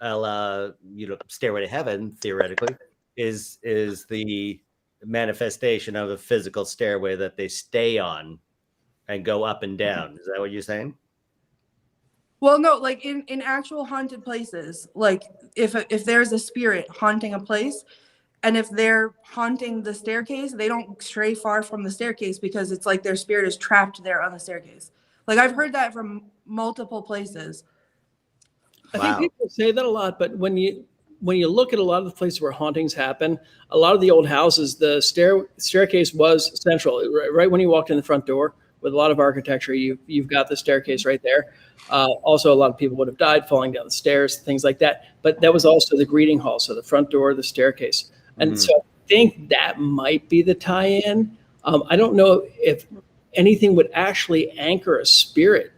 Stairway to heaven, theoretically, is the manifestation of a physical stairway that they stay on and go up and down. Is that what you're saying? Well, no, like in actual haunted places, like if there's a spirit haunting a place, and if they're haunting the staircase, they don't stray far from the staircase because it's like their spirit is trapped there on the staircase. Like I've heard that from multiple places. I think people say that a lot, but when you look at a lot of the places where hauntings happen, a lot of the old houses, the staircase was central. Right when you walked in the front door, with a lot of architecture, you've got the staircase right there. Also, a lot of people would have died falling down the stairs, things like that. But that was also the greeting hall, so the front door, the staircase. And so I think that might be the tie-in. I don't know if anything would actually anchor a spirit,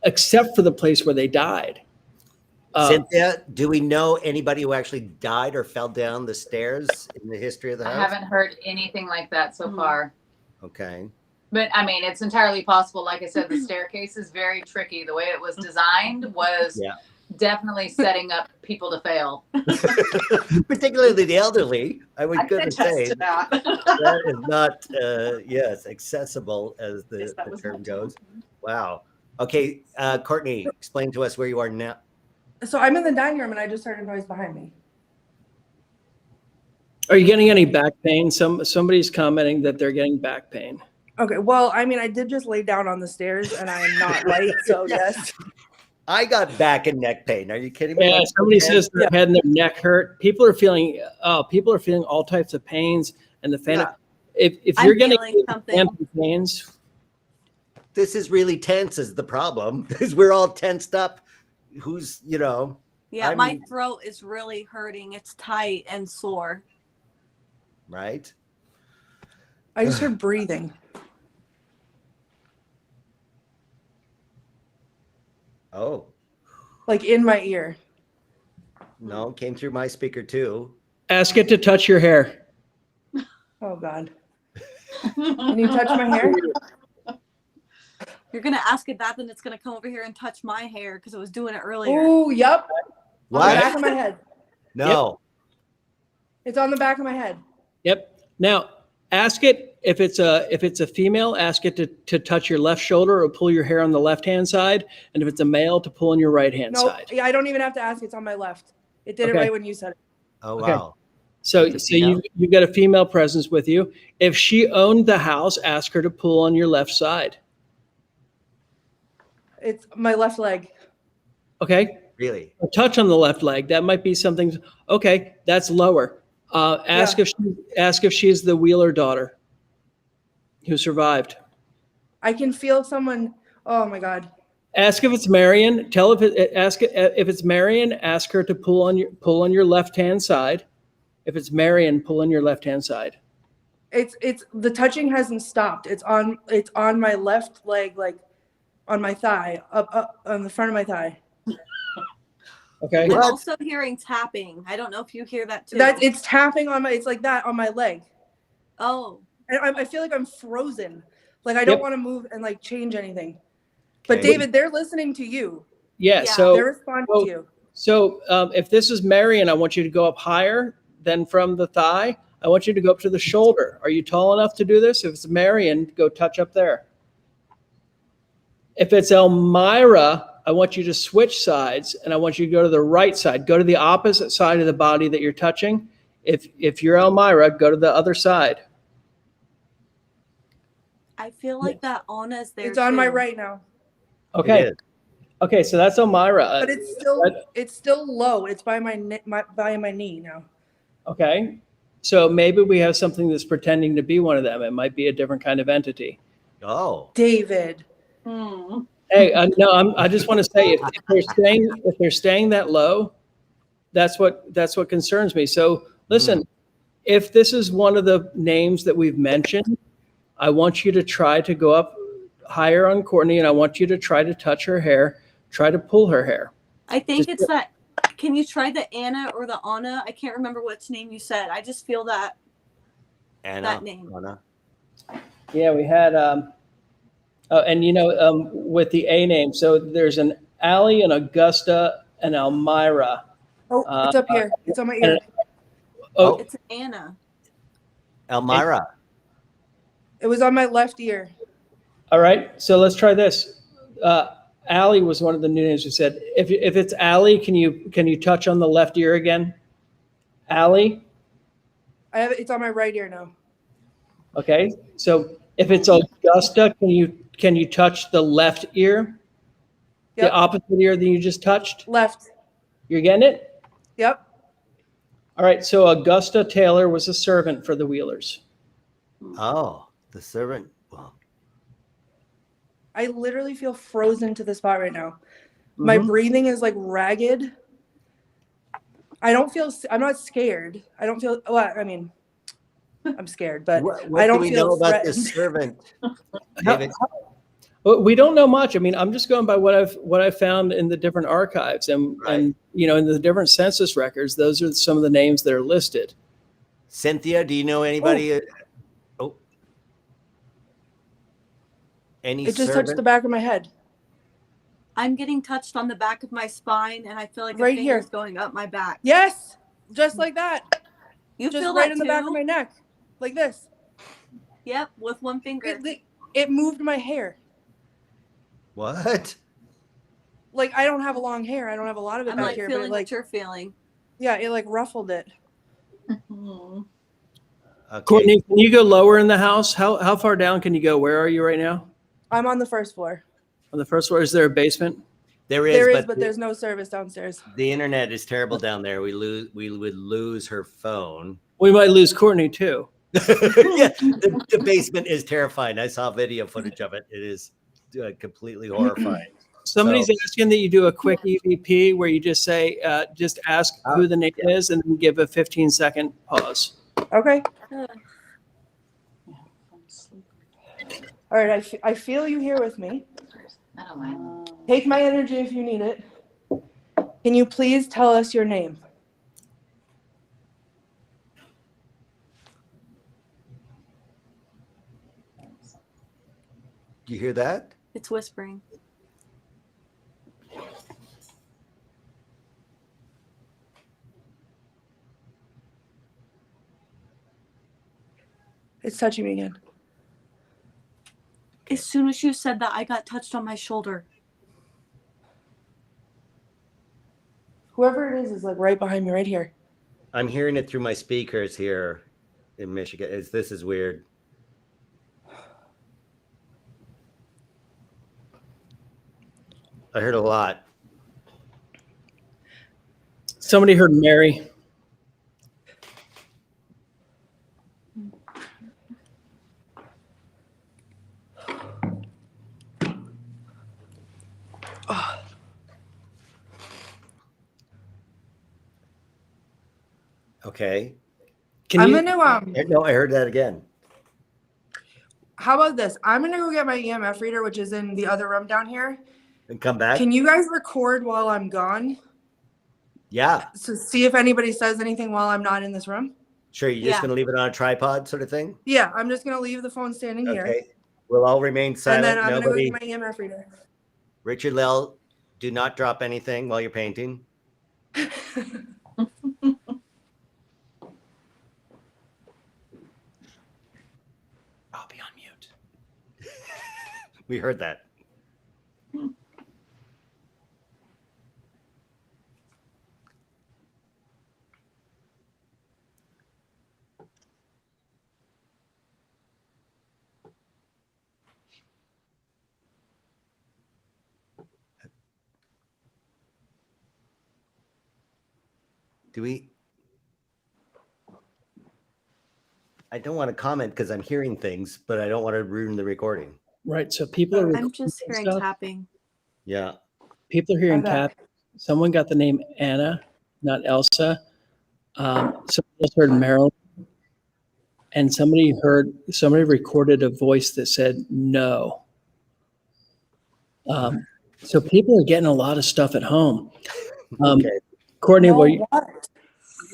except for the place where they died. Cynthia, do we know anybody who actually died or fell down the stairs in the history of the I house? haven't heard anything like that so far. Okay. But I mean, it's entirely possible. Like I said, the staircase is very tricky. The way it was designed was definitely setting up people to fail. Particularly the elderly, I would I can say attest to that. that is not accessible as the term goes. Wow. Okay, Courtney, explain to us where you are now. So I'm in the dining room and I just heard a noise behind me. Are you getting any back pain? Somebody's commenting that they're getting back pain. Okay, well, I mean, I did just lay down on the stairs and I am not light, so yes. I got back and neck pain. Are you kidding me? Yeah, somebody says their head and their neck hurt. People are feeling all types of pains, and the fan. If you're getting phantom pains, this is really tense. Is the problem? Because we're all tensed up. Who's Yeah, my throat is really hurting. It's tight and sore. Right. I just heard breathing. Oh. Like in my ear. No, came through my speaker too. ask it to touch your hair. Oh God. Can you touch my hair? You're gonna ask it that, then it's gonna come over here and touch my hair because it was doing it earlier. Oh, yep. What? On the back of my head. No. It's on the back of my head. Yep. Now, Ask it if it's a female, ask it to touch your left shoulder or pull your hair on the left-hand side. And if it's a male, to pull on your right-hand No, side. yeah, I don't even have to ask. It's on my left. It did it Okay. right when you said it. Oh, Okay. wow. So It's a female? you've got a female presence with you. If she owned the house, ask her to pull on your left side. It's my left leg. Okay. Really? A touch on the left leg. That might be something. Okay, that's lower. Ask if she's the Wheeler daughter who survived. I can feel someone. Oh my God. Ask if it's Marion. Ask if it's Marion. Ask her to pull on your left hand side. If it's Marion, pull on your left hand side. It's the touching hasn't stopped. It's on my left leg, like on my thigh, up on the front of my thigh. Okay. I'm also hearing tapping. I don't know if you hear that too. It's tapping on my. It's like that on my leg. Oh. And I feel like I'm frozen. Like I don't Yep. want to move and like change anything. But Okay. David, they're listening to you. Yeah. Yeah. So They're responding to you. So if this is Marion, I want you to go up higher than from the thigh. I want you to go up to the shoulder. Are you tall enough to do this? If it's Marion, go touch up there. If it's Elmira, I want you to switch sides, and I want you to go to the right side. Go to the opposite side of the body that you're touching. If you're Elmira, go to the other side. I feel like that Anna is there. It's on my too. right now. Okay. It is. Okay, so that's Elmira. But it's still low. It's by my knee now. Okay. So maybe we have something that's pretending to be one of them. It might be a different kind of entity. Oh. David. Hmm. Hey, no, I just want to say if they're staying that low, that's what concerns me. So listen, if this is one of the names that we've mentioned, I want you to try to go up higher on Courtney, and I want you to try to touch her hair, try to pull her hair. I think Just- it's that. Can you try the Anna or the Anna? I can't remember which name you said. I just feel that. Anna. That name. Anna. Yeah, we had, with the A name, so there's an Allie, an Augusta, an Elmira. Oh, it's up here. It's on my ear. Oh, It's Anna. Elmira. It was on my left ear. all right. So let's try this. Allie was one of the new names we said. If it's Allie, can you touch on the left ear again? Allie. It's on my right ear now. Okay. So if it's Augusta, can you touch the left ear? Yep. The opposite ear that you just touched? Left. You're getting it? Yep. All right. So Augusta Taylor was a servant for the Wheelers. Oh, the servant. Well, I literally feel frozen to the spot right now. My breathing is like ragged. I'm not scared. I don't feel, well, I mean, I'm scared, but what I don't do we feel know about threatened. this servant? David? Well, we don't know much. I mean, I'm just going by what I've found in the different archives and in the different census records. Those are some of the names that are listed. Cynthia, do you know anybody? Any It just servant? touched the back of my head. I'm getting touched on the back of my spine, and I feel like Right a here. finger's going up my back. Yes, just like that. You Just feel right that in the too? back of my neck, like this. Yep, with one finger. It moved my hair. What? Like I don't have a long hair. I don't have a lot of it I'm back like here, feeling but what you're feeling. yeah, it like ruffled it. Hmm. Okay. Courtney, can you go lower in the house? How far down can you go? Where are you right now? I'm on the first floor. On the first floor, is there a basement? There There is, is, but there's no service downstairs. the internet is terrible down there. We would lose her phone. We might lose Courtney too. Yeah, the basement is terrifying. I saw video footage of it. It is completely horrifying. Somebody's asking that you do a quick EVP where you just say, just ask who the name is and then give a 15-second pause. Okay. Ugh. All right. I feel you here with me. I don't mind. Take my energy if you need it. Can you please tell us your name? Do you hear that? It's whispering. It's touching me again. As soon as you said that, I got touched on my shoulder. Whoever it is like right behind me, right here. I'm hearing it through my speakers here in Michigan. This is weird. I heard a lot. Somebody heard Mary. Okay. I'm you? gonna No, I heard that again. How about this? I'm gonna go get my EMF reader, which is in the other room down here. And come back. Can you guys record while I'm gone? Yeah. So see if anybody says anything while I'm not in this room. Sure. You're just Yeah. going to leave it on a tripod sort of thing? Yeah, I'm just gonna leave the phone standing here. Okay. We'll all remain silent. And then I'm Nobody. gonna go get my EMF reader. Richard-Lael, do not drop anything while you're painting. I'll be on mute. We heard that. Do we? I don't want to comment because I'm hearing things, but I don't want to ruin the recording. Right. So people are. I'm just hearing stuff. tapping. Yeah. People are hearing Okay. tap. Someone got the name Anna, not Elsa. Somebody else heard Marilyn. And somebody recorded a voice that said no. So people are getting a lot of stuff at home. Okay. Courtney, No,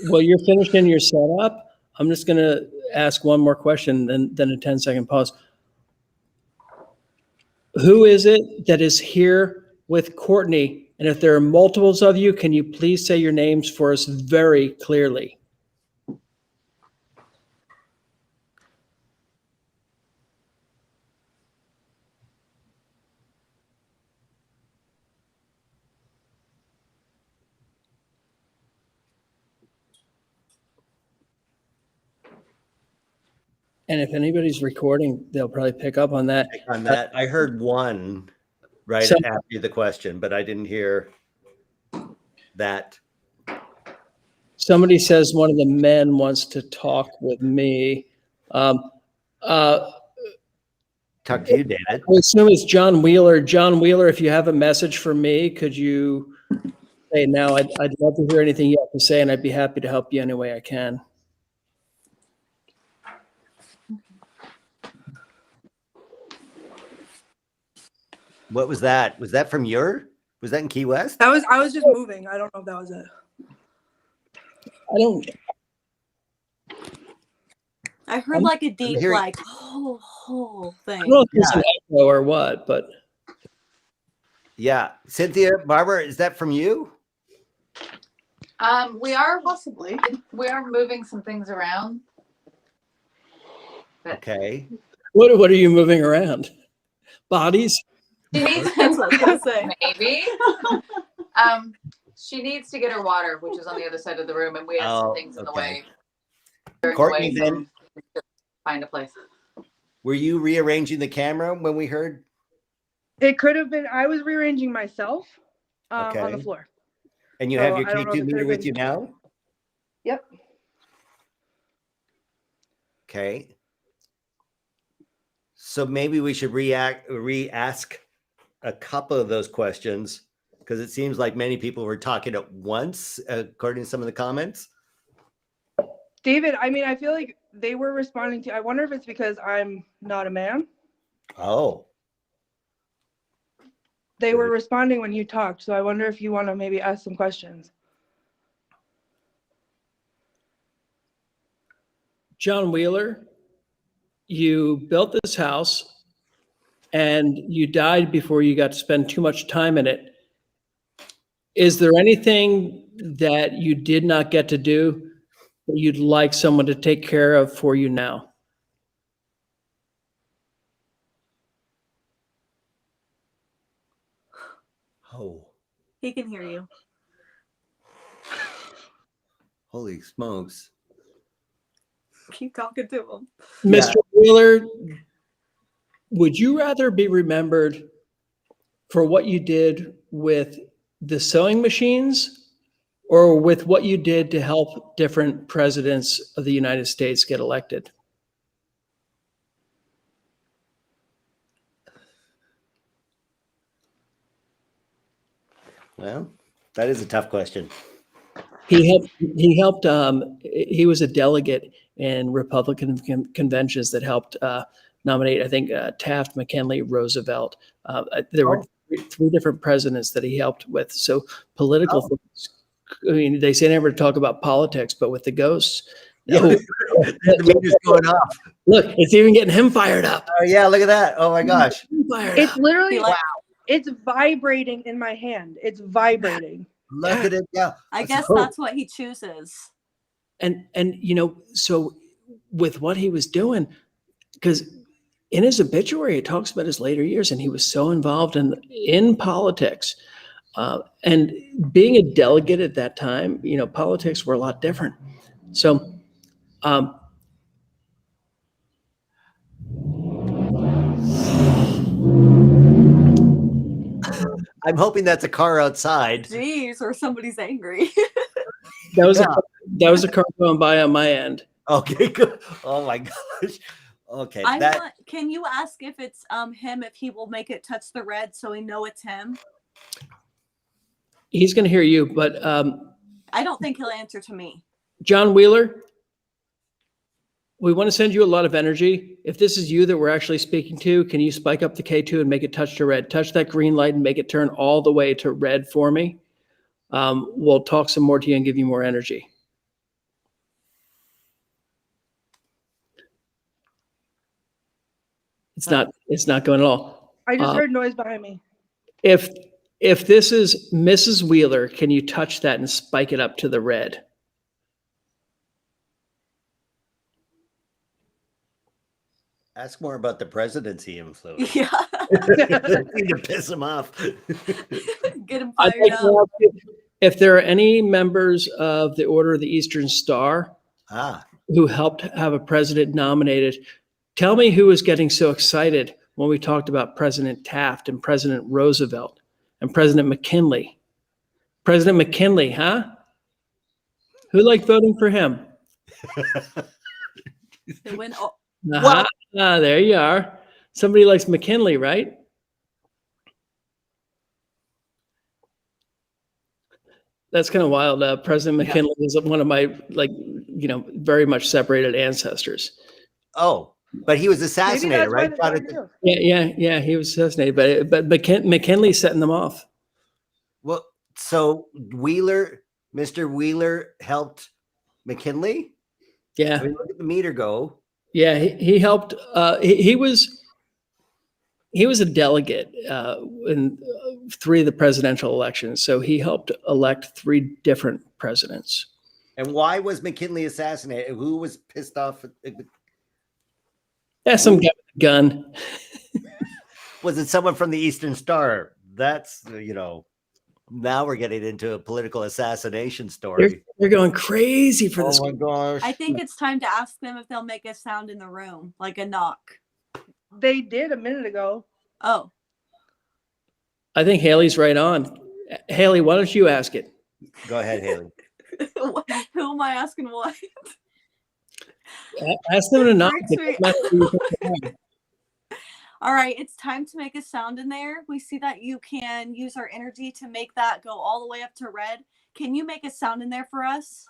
while you're finishing your setup, I'm just going to ask one more question, then a 10-second pause. Who is it that is here with Courtney? And if there are multiples of you, can you please say your names for us very clearly? And if anybody's recording, they'll probably pick up on that. On that, I heard one right So- after the question, but I didn't hear that. Somebody says one of the men wants to talk with me. Talk to you, David. I assume it's John Wheeler. John Wheeler, if you have a message for me, could you say now? I'd love to hear anything you have to say, and I'd be happy to help you any way I can. What was that? Was that from was that in Key West? I was just moving. I don't know if that was it. I heard like a deep, hearing- like, whole I thing. don't know if it's an echo or what, but Yeah. Cynthia, Barbara, is that from you? We are Possibly. moving some things around. Okay. what are you moving around? Bodies? She needs That's what I was gonna say. maybe. She needs to get her water, which is on the other side of the room, and we have some things in the okay. way. Courtney, So then, find a place. were you rearranging the camera when we heard? It could have been. I was rearranging myself on Okay. the floor. And you So have your I don't know if K2 it meter could've with been- you now? Yep. Okay. So maybe we should re-ask a couple of those questions because it seems like many people were talking at once, according to some of the comments. David, I mean, I feel like they were responding to. I wonder if it's because I'm not a man. Oh, They were responding when you talked, so I wonder if you want to maybe ask some questions. John Wheeler, you built this house and you died before you got to spend too much time in it. Is there anything that you did not get to do that you'd like someone to take care of for you now? Oh, He can hear you. holy smokes. Keep talking to him. Mr. Wheeler, would you rather be remembered for what you did with the sewing machines or with what you did to help different presidents of the United States get elected? Well, that is a tough question. He helped, he was a delegate in Republican conventions that helped nominate, I think, Taft, McKinley, Roosevelt. There were three different presidents that he helped with. So political things, I mean, they say never to talk about politics, but with the ghosts. Yeah, the meter's going off. Look, it's even getting him fired up. Oh, yeah, look at that. Oh, my gosh. It's literally, He like- it's vibrating in my hand. It's vibrating. Look at it. Yeah. I guess So- that's what he chooses. And you know, so with what he was doing, because in his obituary, it talks about his later years, and he was so involved in politics. And being a delegate at that time, you know, politics were a lot different. So, I'm hoping that's a car outside. Jeez, or somebody's angry. that was a car going by on my end. Okay, good. Oh my gosh. Okay. Can you ask if it's him, if he will make it touch the red so we know it's him? He's going to hear you, but I don't think he'll answer to me. John Wheeler, we want to send you a lot of energy. If this is you that we're actually speaking to, can you spike up the K2 and make it touch to red? Touch that green light and make it turn all the way to red for me. We'll talk some more to you and give you more energy. It's not going at all. I just heard noise behind me. If this is Mrs. Wheeler, can you touch that and spike it up to the red? Ask more about the presidency influence. Yeah. Need to piss him off. Get him I'd fired like up. to ask you if there are any members of the Order of the Eastern Star who helped have a president nominated, tell me who was getting so excited when we talked about President Taft and President Roosevelt and President McKinley. President McKinley, huh? Who liked voting for him? They went, There you are. Somebody likes McKinley, right? That's kind of wild. President McKinley is one of my, very much separated ancestors. Oh, but he was assassinated, right? Yeah, he was assassinated, but McKinley's setting them off. Well, so Mr. Wheeler helped McKinley? Yeah. I mean, look at the meter go. Yeah, he helped. He was a delegate in three of the presidential elections. So he helped elect three different presidents. And why was McKinley assassinated? Who was pissed off? Yeah, some guy with a gun. Was it someone from the Eastern Star? That's, now we're getting into a political assassination story. They're going crazy for this. Oh my gosh. I think it's time to ask them if they'll make a sound in the room, like a knock. They did a minute ago. Oh. I think Haley's right on. Hailey, why don't you ask it? Go ahead, Hailey. Who am I asking what? Ask them to knock. All right, it's time to make a sound in there. We see that you can use our energy to make that go all the way up to red. Can you make a sound in there for us?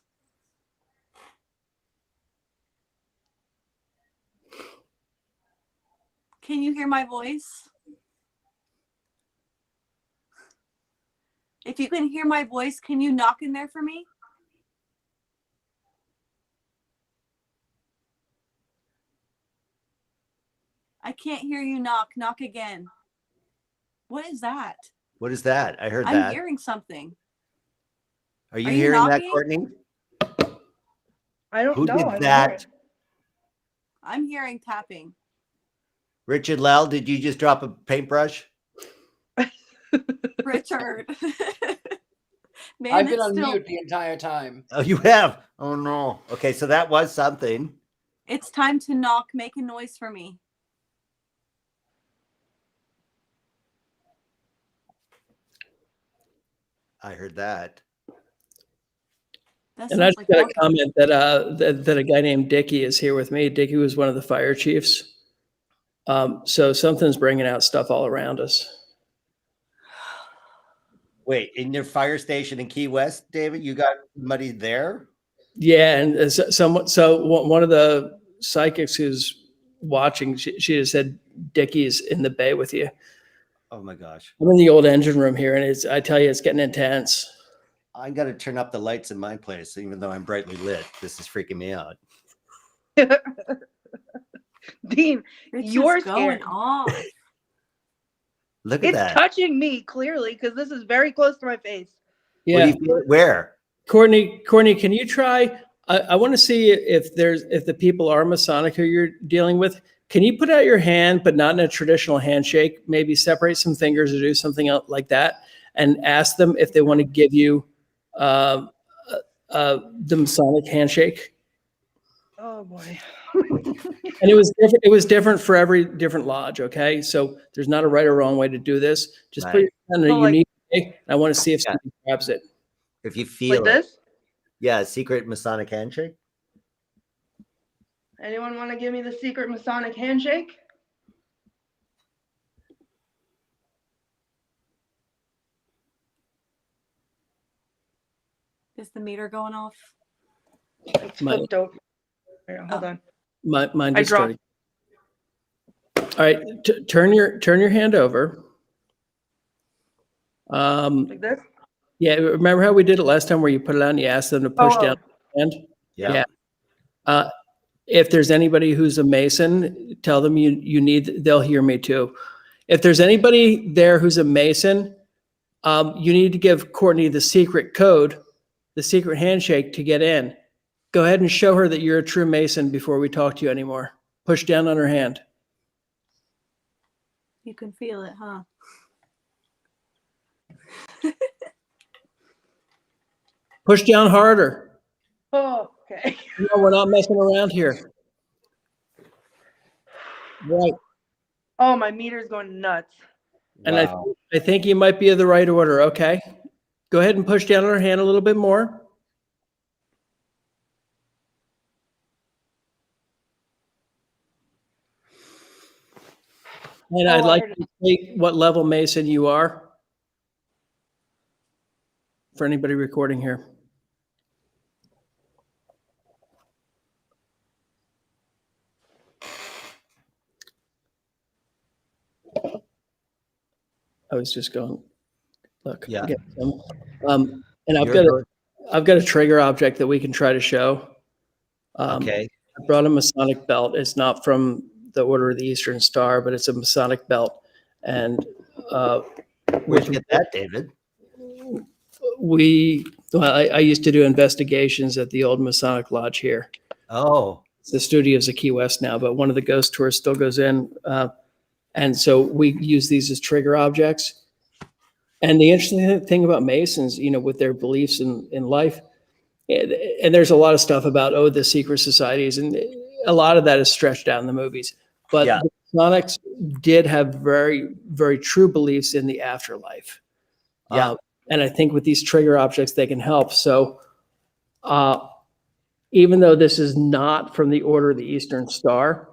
Can you hear my voice? If you can hear my voice, can you knock in there for me? I can't hear you knock. Knock again. What is that? What is that? I heard that. I'm hearing something. Are you hearing that, knocking? Courtney? I don't know. Who did that? I'm hearing tapping. Richard-Lael, did you just drop a paintbrush? Richard. Man, I've been it's on still, mute the entire time. Oh, you have? Oh, no. Okay, so that was something. it's time to knock. Make a noise for me. I heard that. That And I sounds just like got a walking. comment that a guy named Dickie is here with me. Dickie was one of the fire chiefs. So something's bringing out stuff all around us. Wait, in your fire station in Key West, David, you got somebody there? Yeah, and one of the psychics who's watching, she just said Dickie's in the bay with you. Oh my gosh. I'm in the old engine room here, and I tell you, it's getting intense. I got to turn up the lights in my place, even though I'm brightly lit. This is freaking me out. Dean, Richard's you're going scared. off. Look at It's that. touching me clearly because this is very close to my face. Where do Yeah, you feel it? Where? Courtney, can you try? I want to see if the people are Masonic who you're dealing with. Can you put out your hand, but not in a traditional handshake? Maybe separate some fingers or do something else like that, and ask them if they want to give you the Masonic handshake. Oh boy. And it was different. It was different for every different lodge. Okay, so there's not a right or wrong way to do this. Just put Right. your hand in a So, like- unique way. I want to see if Yeah. somebody grabs it. If you feel Like it. this? Yeah, secret Masonic handshake. Anyone want to give me the secret Masonic handshake? Is the meter going off? It's My- flipped over. Here, hold on. Mine I just dropped. started. All right, turn your hand over. Like this? Yeah, remember how we did it last time where you put it out and you asked them to push Oh. down the hand? Yeah. If there's anybody who's a Mason, tell them you need, they'll hear me too. If there's anybody there who's a Mason, you need to give Courtney the secret code, the secret handshake to get in. Go ahead and show her that you're a true Mason before we talk to you anymore. Push down on her hand. You can feel it, huh? Push down harder. Oh, okay. No, we're not messing around here. Right. Oh, my meter's going nuts. And Wow. I think you might be in the right order. Okay. Go ahead and push down on her hand a little bit more. And Oh, I'd I like heard to say what level Mason you are for anybody recording here. I was just going, look, Yeah. get some. And You're I've got a trigger object that we can try to show. okay. I brought a Masonic belt. It's not from the Order of the Eastern Star, but it's a Masonic belt. And Where'd you get that, David? I used to do investigations at the old Masonic Lodge here. Oh, The studio's a Key West now, but one of the ghost tours still goes in. And so we use these as trigger objects. And the interesting thing about Masons, with their beliefs in life, and there's a lot of stuff about, the secret societies, and a lot of that is stretched out in the movies. But Yeah. the Masonics did have very, very true beliefs in the afterlife. Yeah. And I think with these trigger objects, they can help. So even though this is not from the Order of the Eastern Star,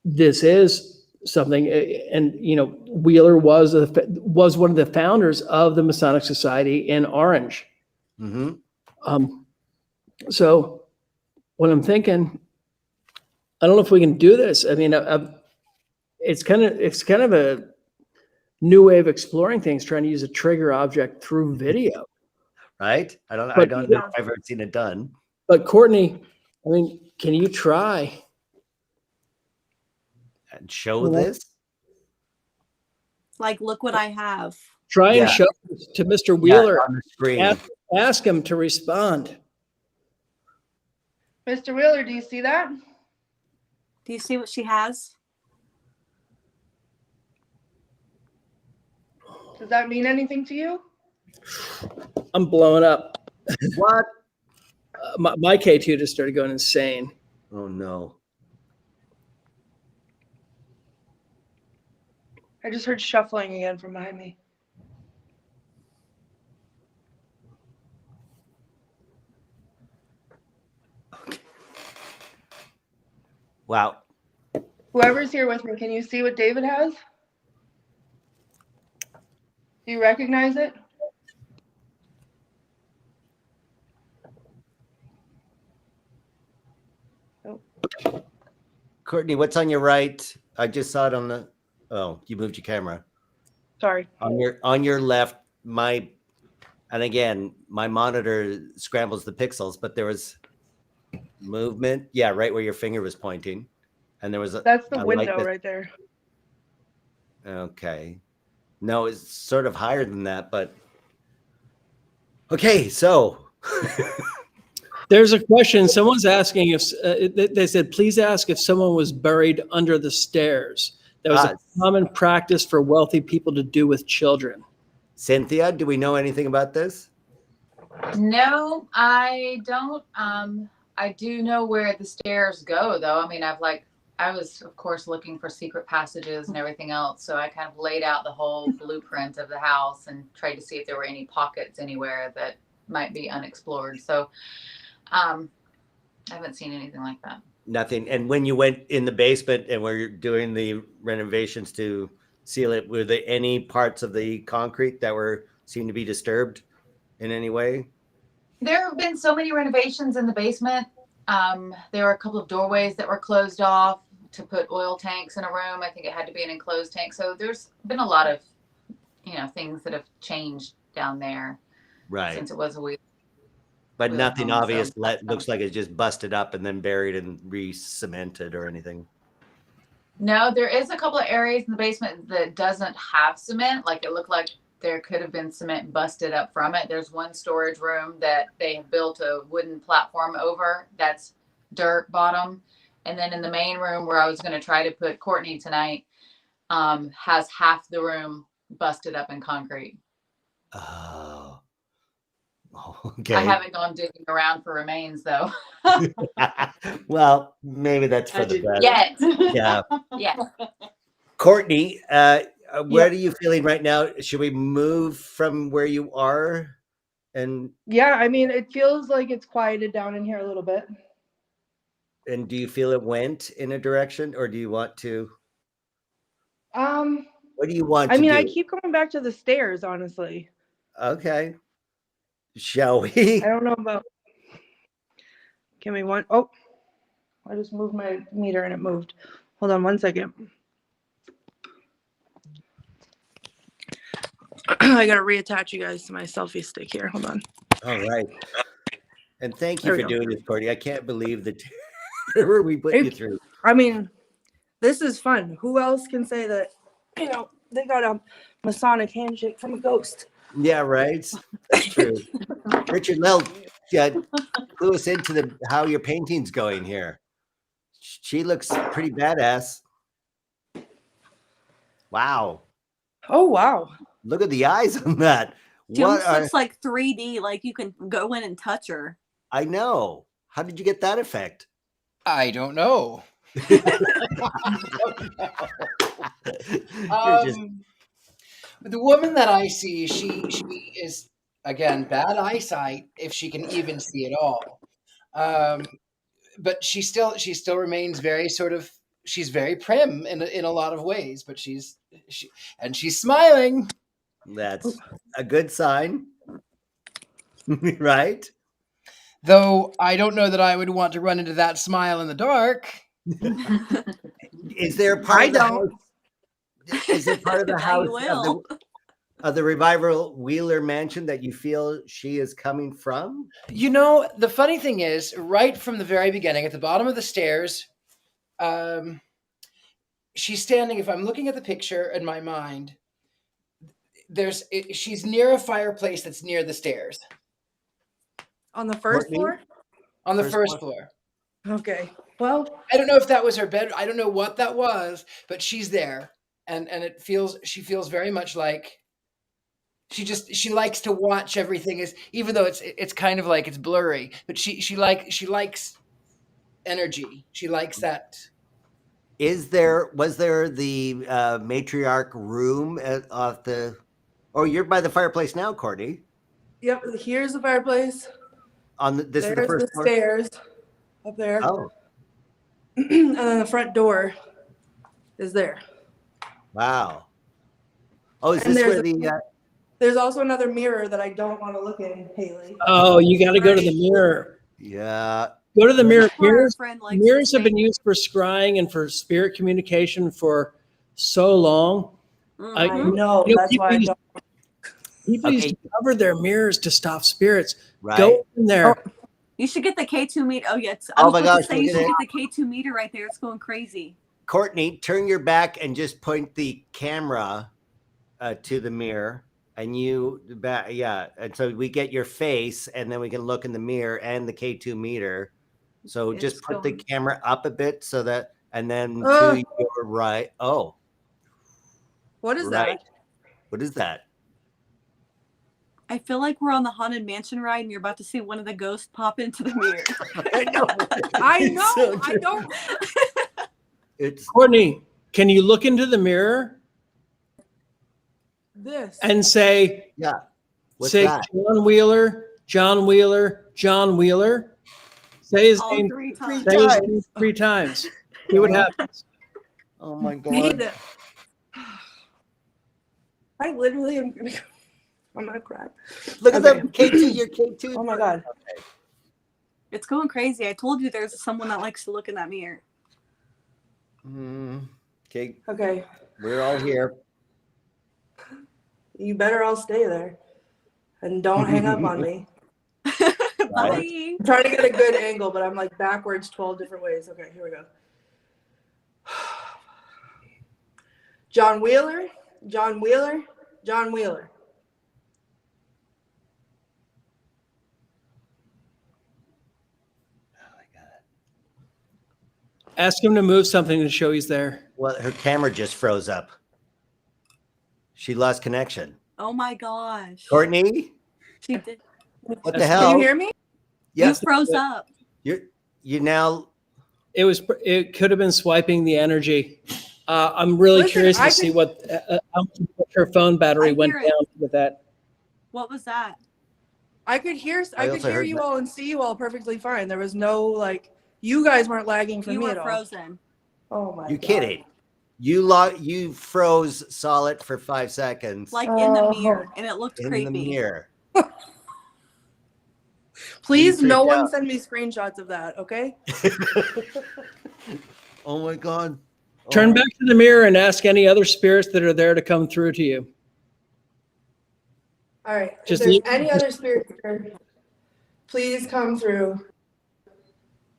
this is something, and Wheeler was one of the founders of the Masonic Society in Orange. Mm-hmm. So what I'm thinking, I don't know if we can do this. I mean, it's kind of a new way of exploring things, trying to use a trigger object through video. Right? I don't But- know if I've ever seen it done. But Courtney, I mean, can you try? And show Yeah. this? Like, look what I have. Try Yeah. and show this to Mr. Yeah, Wheeler. on the screen. Ask him to respond. Mr. Wheeler, do you see that? Do you see what she has? Does that mean anything to you? I'm blowing up. What? My K2 just started going insane. Oh no. I just heard shuffling again from behind me. Wow. Whoever's here with me, can you see what David has? Do you recognize it? Courtney, what's on your right? I just saw it on the. Oh, you moved your camera. Sorry. On your left, and again, my monitor scrambles the pixels, but there was movement. Yeah, right where your finger was pointing, and there was a. That's the a window right there. Okay. No, it's sort of higher than that, but okay. So There's a question. Someone's asking if they said, please ask if someone was buried under the stairs. That was a common practice for wealthy people to do with children. Cynthia, do we know anything about this? No, I don't. I do know where the stairs go, though. I mean, I was, of course, looking for secret passages and everything else. So I kind of laid out the whole blueprint of the house and tried to see if there were any pockets anywhere that might be unexplored. So I haven't seen anything like that. Nothing. And when you went in the basement and were doing the renovations to seal it, were there any parts of the concrete that seemed to be disturbed in any way? There have been so many renovations in the basement. There were a couple of doorways that were closed off to put oil tanks in a room. I think it had to be an enclosed tank. So there's been a lot of, things that have changed down there. Right. Since it was a week. But nothing obvious looks like it's just busted up and then buried and re-cemented or anything. No, there is a couple of areas in the basement that doesn't have cement. Like it looked like there could have been cement busted up from it. There's one storage room that they have built a wooden platform over that's dirt bottom. And then in the main room where I was going to try to put Courtney tonight, has half the room busted up in concrete. Oh. Okay. I haven't gone digging around for remains though. Well, maybe that's for the best. Yet. Yeah. Yeah. Courtney, where are you feeling right now? Should we move from where you are? And yeah, I mean, it feels like it's quieted down in here a little bit. And do you feel it went in a direction, or do you want to? What do you want? I keep coming back to the stairs, honestly. Okay. Shall we? I don't know about. Give me one. Oh, I just moved my meter and it moved. Hold on one second. I gotta reattach you guys to my selfie stick here. Hold on. All right. And thank you for doing this, Courtney. I can't believe the terror we put you through. I mean, this is fun. Who else can say that? They got a Masonic handshake from a ghost. Yeah, right. That's true. Richard-Lael, clue us into how your painting's going here. She looks pretty badass. Wow. Oh, wow. Look at the eyes on that. Jooms looks like 3D, like you can go in and touch her. I know. How did you get that effect? I don't know. The woman that I see, she is, again, bad eyesight if she can even see at all. But she still remains very she's very prim in a lot of ways, but she's smiling. That's a good sign. Right? Though I don't know that I would want to run into that smile in the dark. Is there a part of the house? Is it part of the house of the Revival Wheeler mansion that you feel she is coming from? The funny thing is, right from the very beginning, at the bottom of the stairs, she's standing. If I'm looking at the picture in my mind, she's near a fireplace that's near the stairs. On the first floor? On the first floor. Okay. Well, I don't know if that was her bed. I don't know what that was, but she's there. And she feels very much like she likes to watch everything, as even though it's kind of like it's blurry, but she likes energy. She likes that. Was there the matriarch room off the? Oh, you're by the fireplace now, Courtney. Yep, here's the fireplace. This is the There's first the floor? stairs up there. Oh, And then the front door is there. wow. Oh, is And this where the? There's also another mirror that I don't want to look in, Haley. Oh, you got to go to the mirror. Yeah. Go to the mirror. Where our friend likes to Mirrors have stay. been used for scrying and for spirit communication for so long. I know, You know, that's why I don't. People used to cover their mirrors to stop spirits. Right. Go in there. You should get the K2 meter. Oh, yeah. Oh my gosh, You look should at get the K2 meter right there. It's going crazy. Courtney, turn your back and just point the camera to the mirror, and you back. Yeah, and so we get your face, and then we can look in the mirror and the K2 meter. So just It's put the going- camera up a bit so that, and then to your right. Oh, What is right. that? What is that? I feel like we're on the Haunted Mansion ride and you're about to see one of the ghosts pop into the mirror. I know. I It's know. so I true. don't. It's Courtney, can you look into the mirror This. and say, yeah. What's say that? John Wheeler, John Wheeler, John Wheeler? Say his All name 3 times. say his name 3 times. See what happens. Oh my Need god. it. I literally am gonna. I'm gonna cry. Look at Okay. the K2. Your K2. Oh my god. It's going crazy. I told you there's someone that likes to look in that mirror. Okay, Okay. we're all here. You better all stay there, and don't hang up on me. Bye. I'm trying to get a good angle, but I'm like backwards 12 different ways. Okay, here we go. John Wheeler, John Wheeler, John Wheeler. Ask him to move something to show he's there. Well, her camera just froze up. She lost connection. Oh my gosh. Courtney, She did. what the That's- hell? Can you hear me? Yes, You froze up. you now. It could have been swiping the energy. I'm really Listen, curious I to see can- what how much her phone battery I went hear it. down with that. What was that? I could hear. I I could also hear heard you that. all and see you all perfectly fine. There was no like. You guys weren't lagging for You me were at all. frozen. Oh my. You God. kidding? You froze solid for 5 seconds. Like in the Oh. mirror. And it looked in creepy. the mirror. Please, You no freaked one out. send me screenshots of that. Okay. Oh my god. Turn Oh. back to the mirror and ask any other spirits that are there to come through to you. All right. If Just there's leave- any other spirit here, please come through.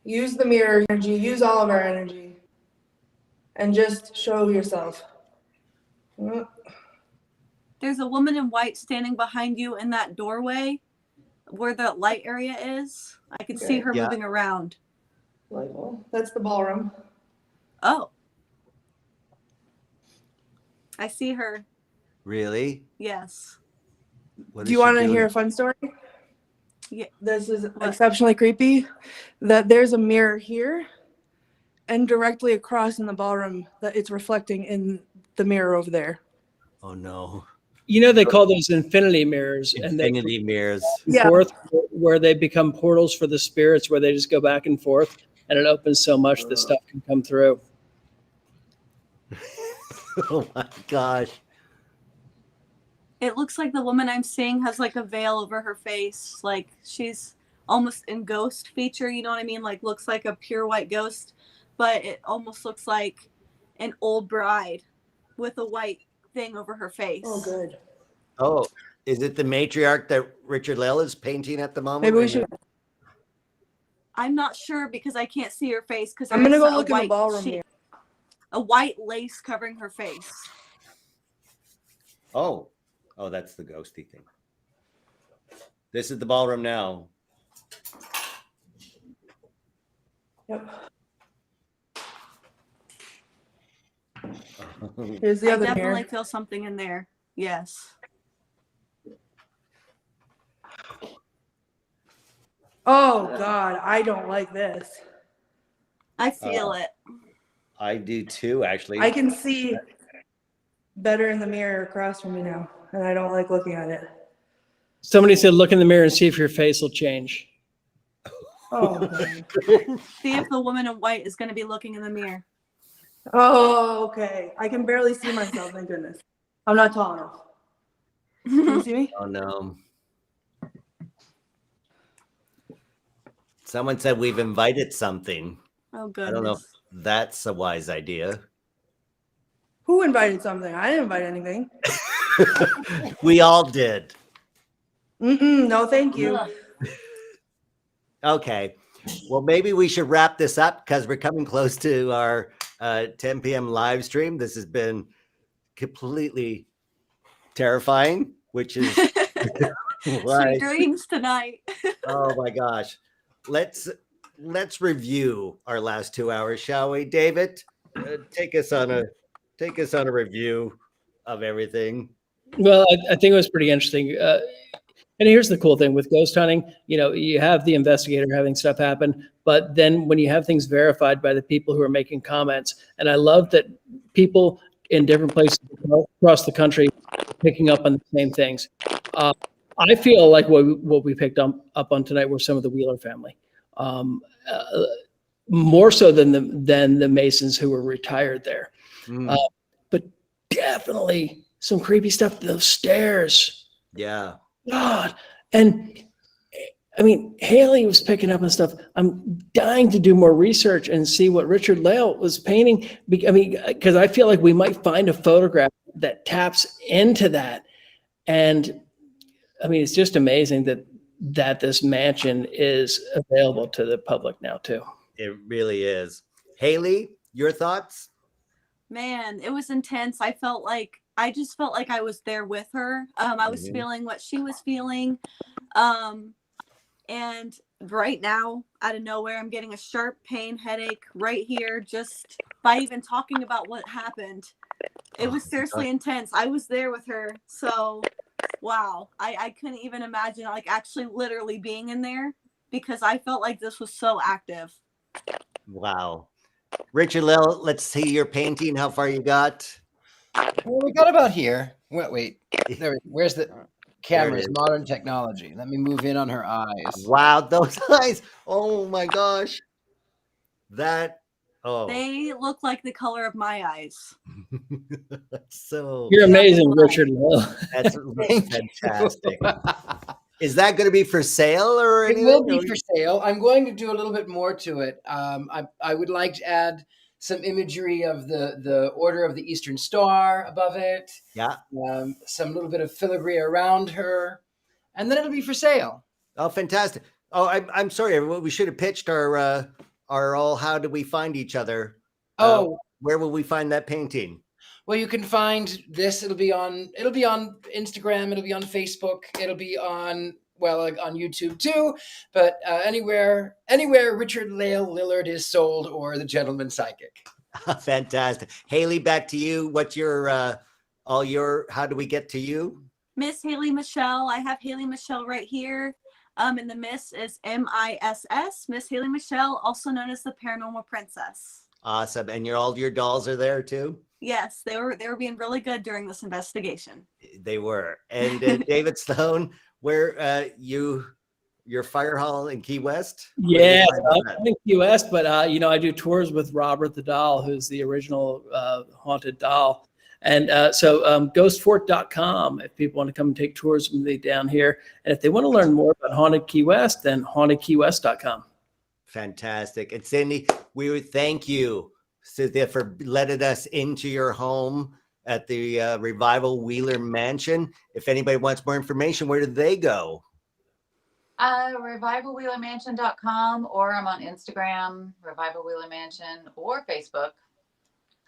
Use the mirror energy. Use all of our energy, and just show yourself. There's a woman in white standing behind you in that doorway where the light area is. I can see Okay. her Yeah. moving around. That's the ballroom. Oh. I see her. Really? Yes. What Do is you she want to doing? hear a fun story? Yeah. This is exceptionally creepy. That there's a mirror here, and directly across in the ballroom that it's reflecting in the mirror over there. Oh no. You know they call those infinity mirrors, and they Infinity mirrors. Yeah. forth where they become portals for the spirits, where they just go back and forth, and it opens so much that stuff can come through. Oh my gosh. It looks like the woman I'm seeing has like a veil over her face. Like she's almost in ghost feature, you know what I mean? Like looks like a pure white ghost, but it almost looks like an old bride with a white thing over her face. Oh, good. Oh, is it the matriarch that Richard-Lael is painting at the moment? Maybe we should. I'm not sure because I can't see her face because I'm gonna go look in the ballroom here. a white lace covering her face. Oh, that's the ghosty thing. This is the ballroom now. Yep. Here's the I other definitely mirror. feel something in there. Yes. Oh God, I don't like this. I feel it. I do too, actually. I can see better in the mirror across from me now, and I don't like looking at it. Somebody said, look in the mirror and see if your face will change. Oh God. See if the woman in white is going to be looking in the mirror. Oh, okay. I can barely see myself. Thank goodness. I'm not tall enough. Can you see me? Oh no. Someone said we've invited something. Oh, I goodness. don't know if that's a wise idea. Who invited something? I didn't invite anything. We all did. No, thank you. Okay. Well, maybe we should wrap this up because we're coming close to our 10 p.m. live stream. This has been completely terrifying, which is Sweet dreams tonight. Oh my gosh. Let's review our last 2 hours, shall we? David, take us on a review of everything. Well, I think it was pretty interesting. And here's the cool thing with ghost hunting, you have the investigator having stuff happen, but then when you have things verified by the people who are making comments, and I love that people in different places across the country picking up on the same things. I feel like what we picked up on tonight were some of the Wheeler family, more so than the Masons who were retired there. But definitely some creepy stuff. Those stairs. Yeah. God. And I mean, Hailey was picking up on stuff. I'm dying to do more research and see what Richard-Lael was painting. I mean, because I feel like we might find a photograph that taps into that. And I mean, it's just amazing that this mansion is available to the public now too. It really is. Hailey, your thoughts? Man, it was intense. I just felt like I was there with her. I was feeling what she was feeling. And right now, out of nowhere, I'm getting a sharp pain headache right here just by even talking about what happened. It was seriously intense. I was there with her. So, wow. I couldn't even imagine like actually literally being in there because I felt like this was so active. Wow. Richard-Lael, let's see your painting. How far you got? Well, we got about here. Wait. Where's the cameras? is. Modern technology. Let me move in on her eyes. Wow, those eyes. Oh my gosh. They look like the color of my eyes. So You're amazing, Richard-Lael. That's fantastic. Is that going to be for sale or anything? It will be for sale. I'm going to do a little bit more to it. I would like to add some imagery of the Order of the Eastern Star above it. Yeah. Some little bit of filigree around her, and then it'll be for sale. Oh, fantastic. Oh, I'm sorry. We should have pitched our all. How do we find each other? Where will we find that painting? Well, you can find this. It'll be on Instagram. It'll be on Facebook. It'll be on YouTube too. But anywhere Richard-Lael Lillard is sold or the Gentleman Psychic. Fantastic. Hailey, back to you. What's your how do we get to you? Miss Haley Michelle. I have Haley Michelle right here. And the Miss is MISS. Miss Haley Michelle, also known as the Paranormal Princess. Awesome. And all your dolls are there too? Yes, they were being really good during this investigation. They were. And David Sloan, where your fire hall in Key West? Yeah, I'm in Key West, but I do tours with Robert the Doll, who's the original haunted doll. And so ghostfort.com if people want to come and take tours with me down here. And if they want to learn more about Haunted Key West, then hauntedkeywest.com. Fantastic. And Cindy, we would thank you, Cynthia, for letting us into your home at the Revival Wheeler Mansion. If anybody wants more information, where do they go? Revivalwheelermansion.com, or I'm on Instagram, Revival Wheeler Mansion, or Facebook.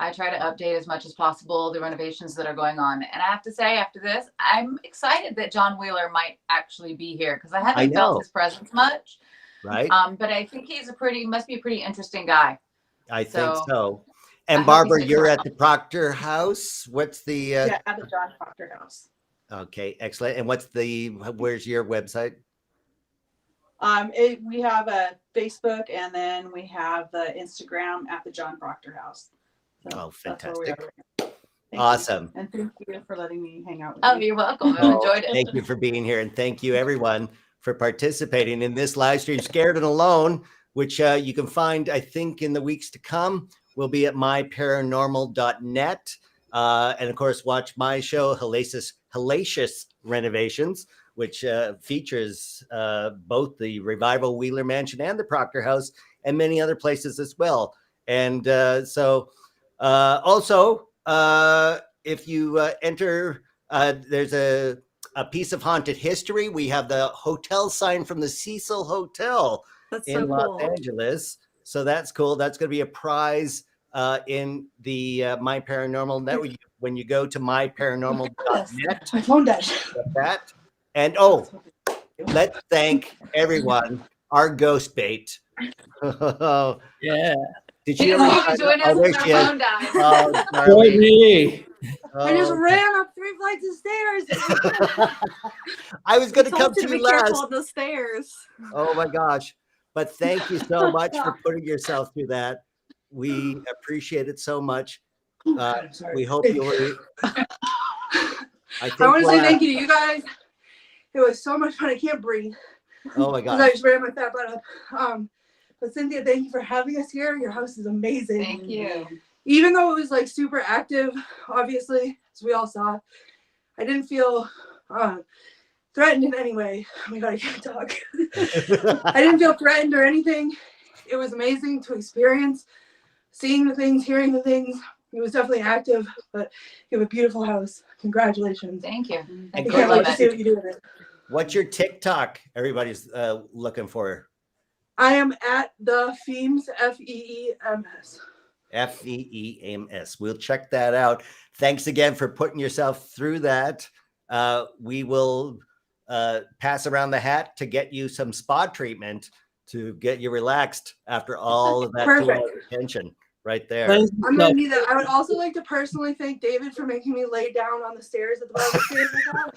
I try to update as much as possible the renovations that are going on. And I have to say, after this, I'm excited that John Wheeler might actually be here because I haven't felt his presence much. Right. But I think must be a pretty interesting guy. I think so. And Barbara, you're at the Proctor House. What's the? Yeah, at the John Proctor House. Okay, excellent. And where's your website? We have a Facebook, and then we have the Instagram at the John Proctor House. So Oh, that's where we fantastic. are right now. Thank Awesome. you. And thank you for letting me hang out with Oh, you. you're welcome. I Oh, enjoyed it. thank you for being here. And thank you, everyone, for participating in this live stream, Scared and Alone, which you can find, I think, in the weeks to come. We'll be at myparanormal.net. And, of course, watch my show, Hellacious Renovations, which features both the Revival Wheeler Mansion and the Proctor House and many other places as well. And also, if you enter, there's a piece of haunted history. We have the hotel sign from the Cecil Hotel That's in so Los cool. Angeles. So that's cool. That's going to be a prize in the My Paranormal Network. When you go to myparanormal.net, My phone died. get that. And let's thank everyone. Our ghost bait. Yeah. Did He you doesn't ever? even join us Oh, there when she our is. phone dies. Oh, Charlie. Courtney. I just Oh, ran up 3 flights of stairs. I was We going to told come you to to you be careful last. of the stairs. Oh my gosh. But thank you so much for putting yourself through that. We appreciate it so much. I'm sorry. We hope you'll. I think I want to say we'll thank you to you guys. It was so much fun. I can't breathe Oh my because I gosh. just ran my fat butt up. But Cynthia, thank you for having us here. Your house is amazing. Thank you. Even though it was like super active, obviously, as we all saw, I didn't feel threatened in any way. Oh my God, I can't talk. I didn't feel threatened or anything. It was amazing to experience seeing the things, hearing the things. It was definitely active, but you have a beautiful house. Congratulations. Thank you. And I Thank you. can't Courtney, wait to see what you do with it. What's your TikTok? Everybody's looking for I am at the Feems, Feems. FEEMS. We'll check that out. Thanks again for putting yourself through that. We will pass around the hat to get you some spa treatment to get you relaxed after all of that Perfect. tension right there. Cleanse I'm gonna yourself. need that. I would also like to personally thank David for making me lay down on the stairs at the bottom of the stairs. Like that.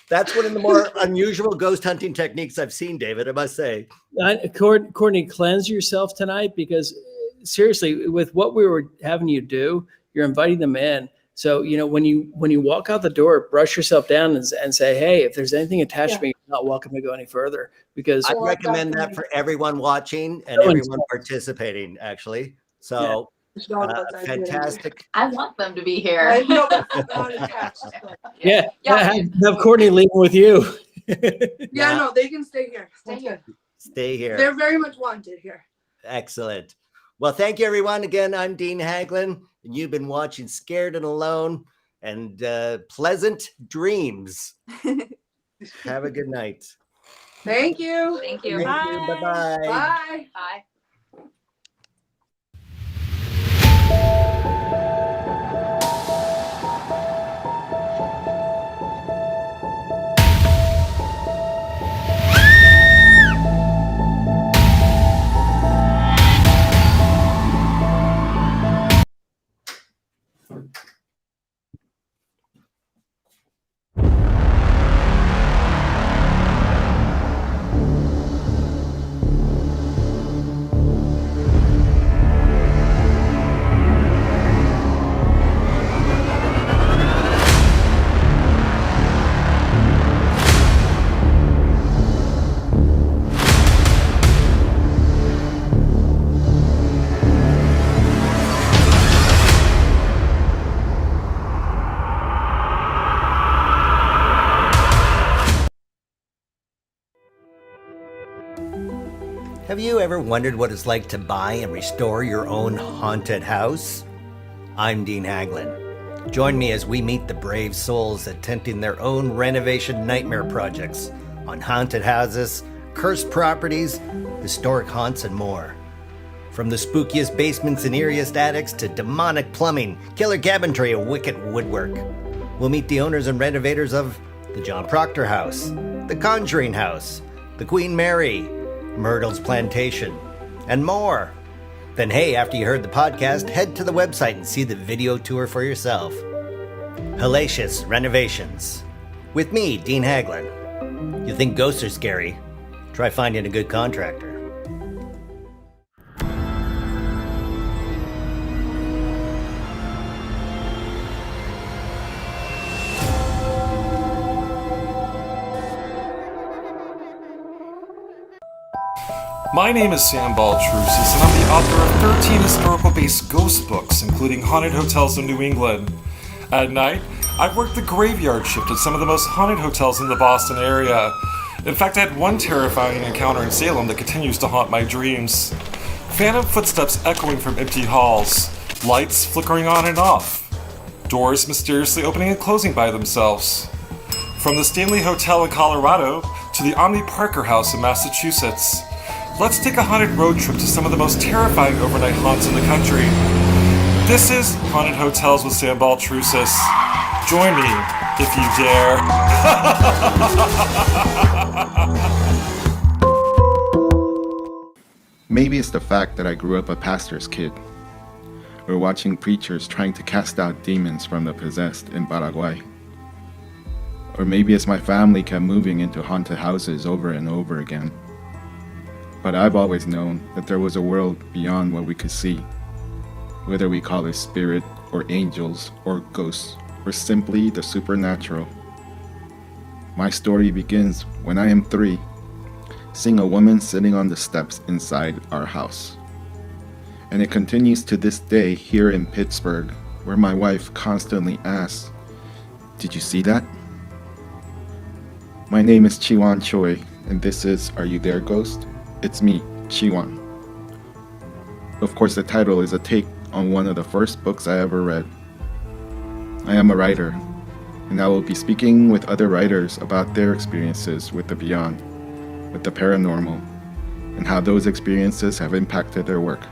That's one of the more unusual ghost hunting techniques I've seen, David, I must say. Courtney, cleanse yourself tonight because seriously, with what we were having you do, you're inviting them in. So, when you walk out the door, brush yourself down and say, hey, if there's anything attached to me, you're not welcome to go any further because I recommend that for everyone watching and everyone participating, actually. So, fantastic. I want them to be here. I know, but not attached. But yeah, Yeah. have Courtney leave with you. yeah, no, they can stay here. Stay here. Stay here. They're very much wanted here. Excellent. Well, thank you, everyone. Again, I'm Dean Haglund, and you've been watching Scared and Alone, and pleasant dreams. Have a good night. Thank you. Thank you. Thank Bye. you. Bye-bye. Bye. Bye. Have you ever wondered what it's like to buy and restore your own haunted house? I'm Dean Haglund. Join me as we meet the brave souls attempting their own renovation nightmare projects on haunted houses, cursed properties, historic haunts, and more. From the spookiest basements and eeriest attics to demonic plumbing, killer cabinetry, and wicked woodwork. We'll meet the owners and renovators of the John Proctor House, the Conjuring House, the Queen Mary, Myrtle's Plantation, and more. Then hey, after you heard the podcast, head to the website and see the video tour for yourself. Hellacious Renovations. With me, Dean Haglund. You think ghosts are scary? Try finding a good contractor. My name is Sam Baltrusis, and I'm the author of 13 historical-based ghost books, including Haunted Hotels in New England. At night, I've worked the graveyard shift at some of the most haunted hotels in the Boston area. In fact, I had one terrifying encounter in Salem that continues to haunt my dreams. Phantom footsteps echoing from empty halls, lights flickering on and off, doors mysteriously opening and closing by themselves. From the Stanley Hotel in Colorado to the Omni Parker House in Massachusetts, let's take a haunted road trip to some of the most terrifying overnight haunts in the country. This is Haunted Hotels with Sam Baltrusis. Join me, if you dare. Maybe it's the fact that I grew up a pastor's kid, or watching preachers trying to cast out demons from the possessed in Paraguay. Or maybe it's my family kept moving into haunted houses over and over again. But I've always known that there was a world beyond what we could see, whether we call it spirit or angels or ghosts or simply the supernatural. My story begins when I am 3, seeing a woman sitting on the steps inside our house. And it continues to this day here in Pittsburgh, where my wife constantly asks, "Did you see that?" My name is Chiwan Choi, and this is Are You There, Ghost? It's me, Chiwan. Of course, the title is a take on one of the first books I ever read. I am a writer, and I will be speaking with other writers about their experiences with the beyond, with the paranormal, and how those experiences have impacted their work.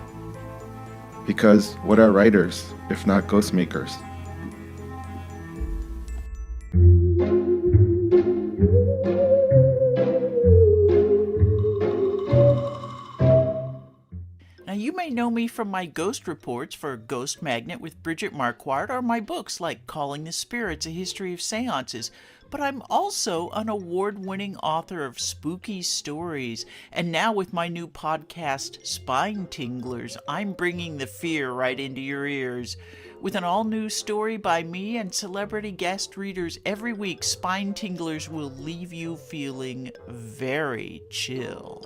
Because what are writers if not ghost makers? Now, you may know me from my ghost reports for Ghost Magnet with Bridget Marquardt or my books like Calling the Spirits, A History of Seances, but I'm also an award-winning author of spooky stories, and now with my new podcast, Spine Tinglers, I'm bringing the fear right into your ears. With an all-new story by me and celebrity guest readers every week, Spine Tinglers will leave you feeling very chill.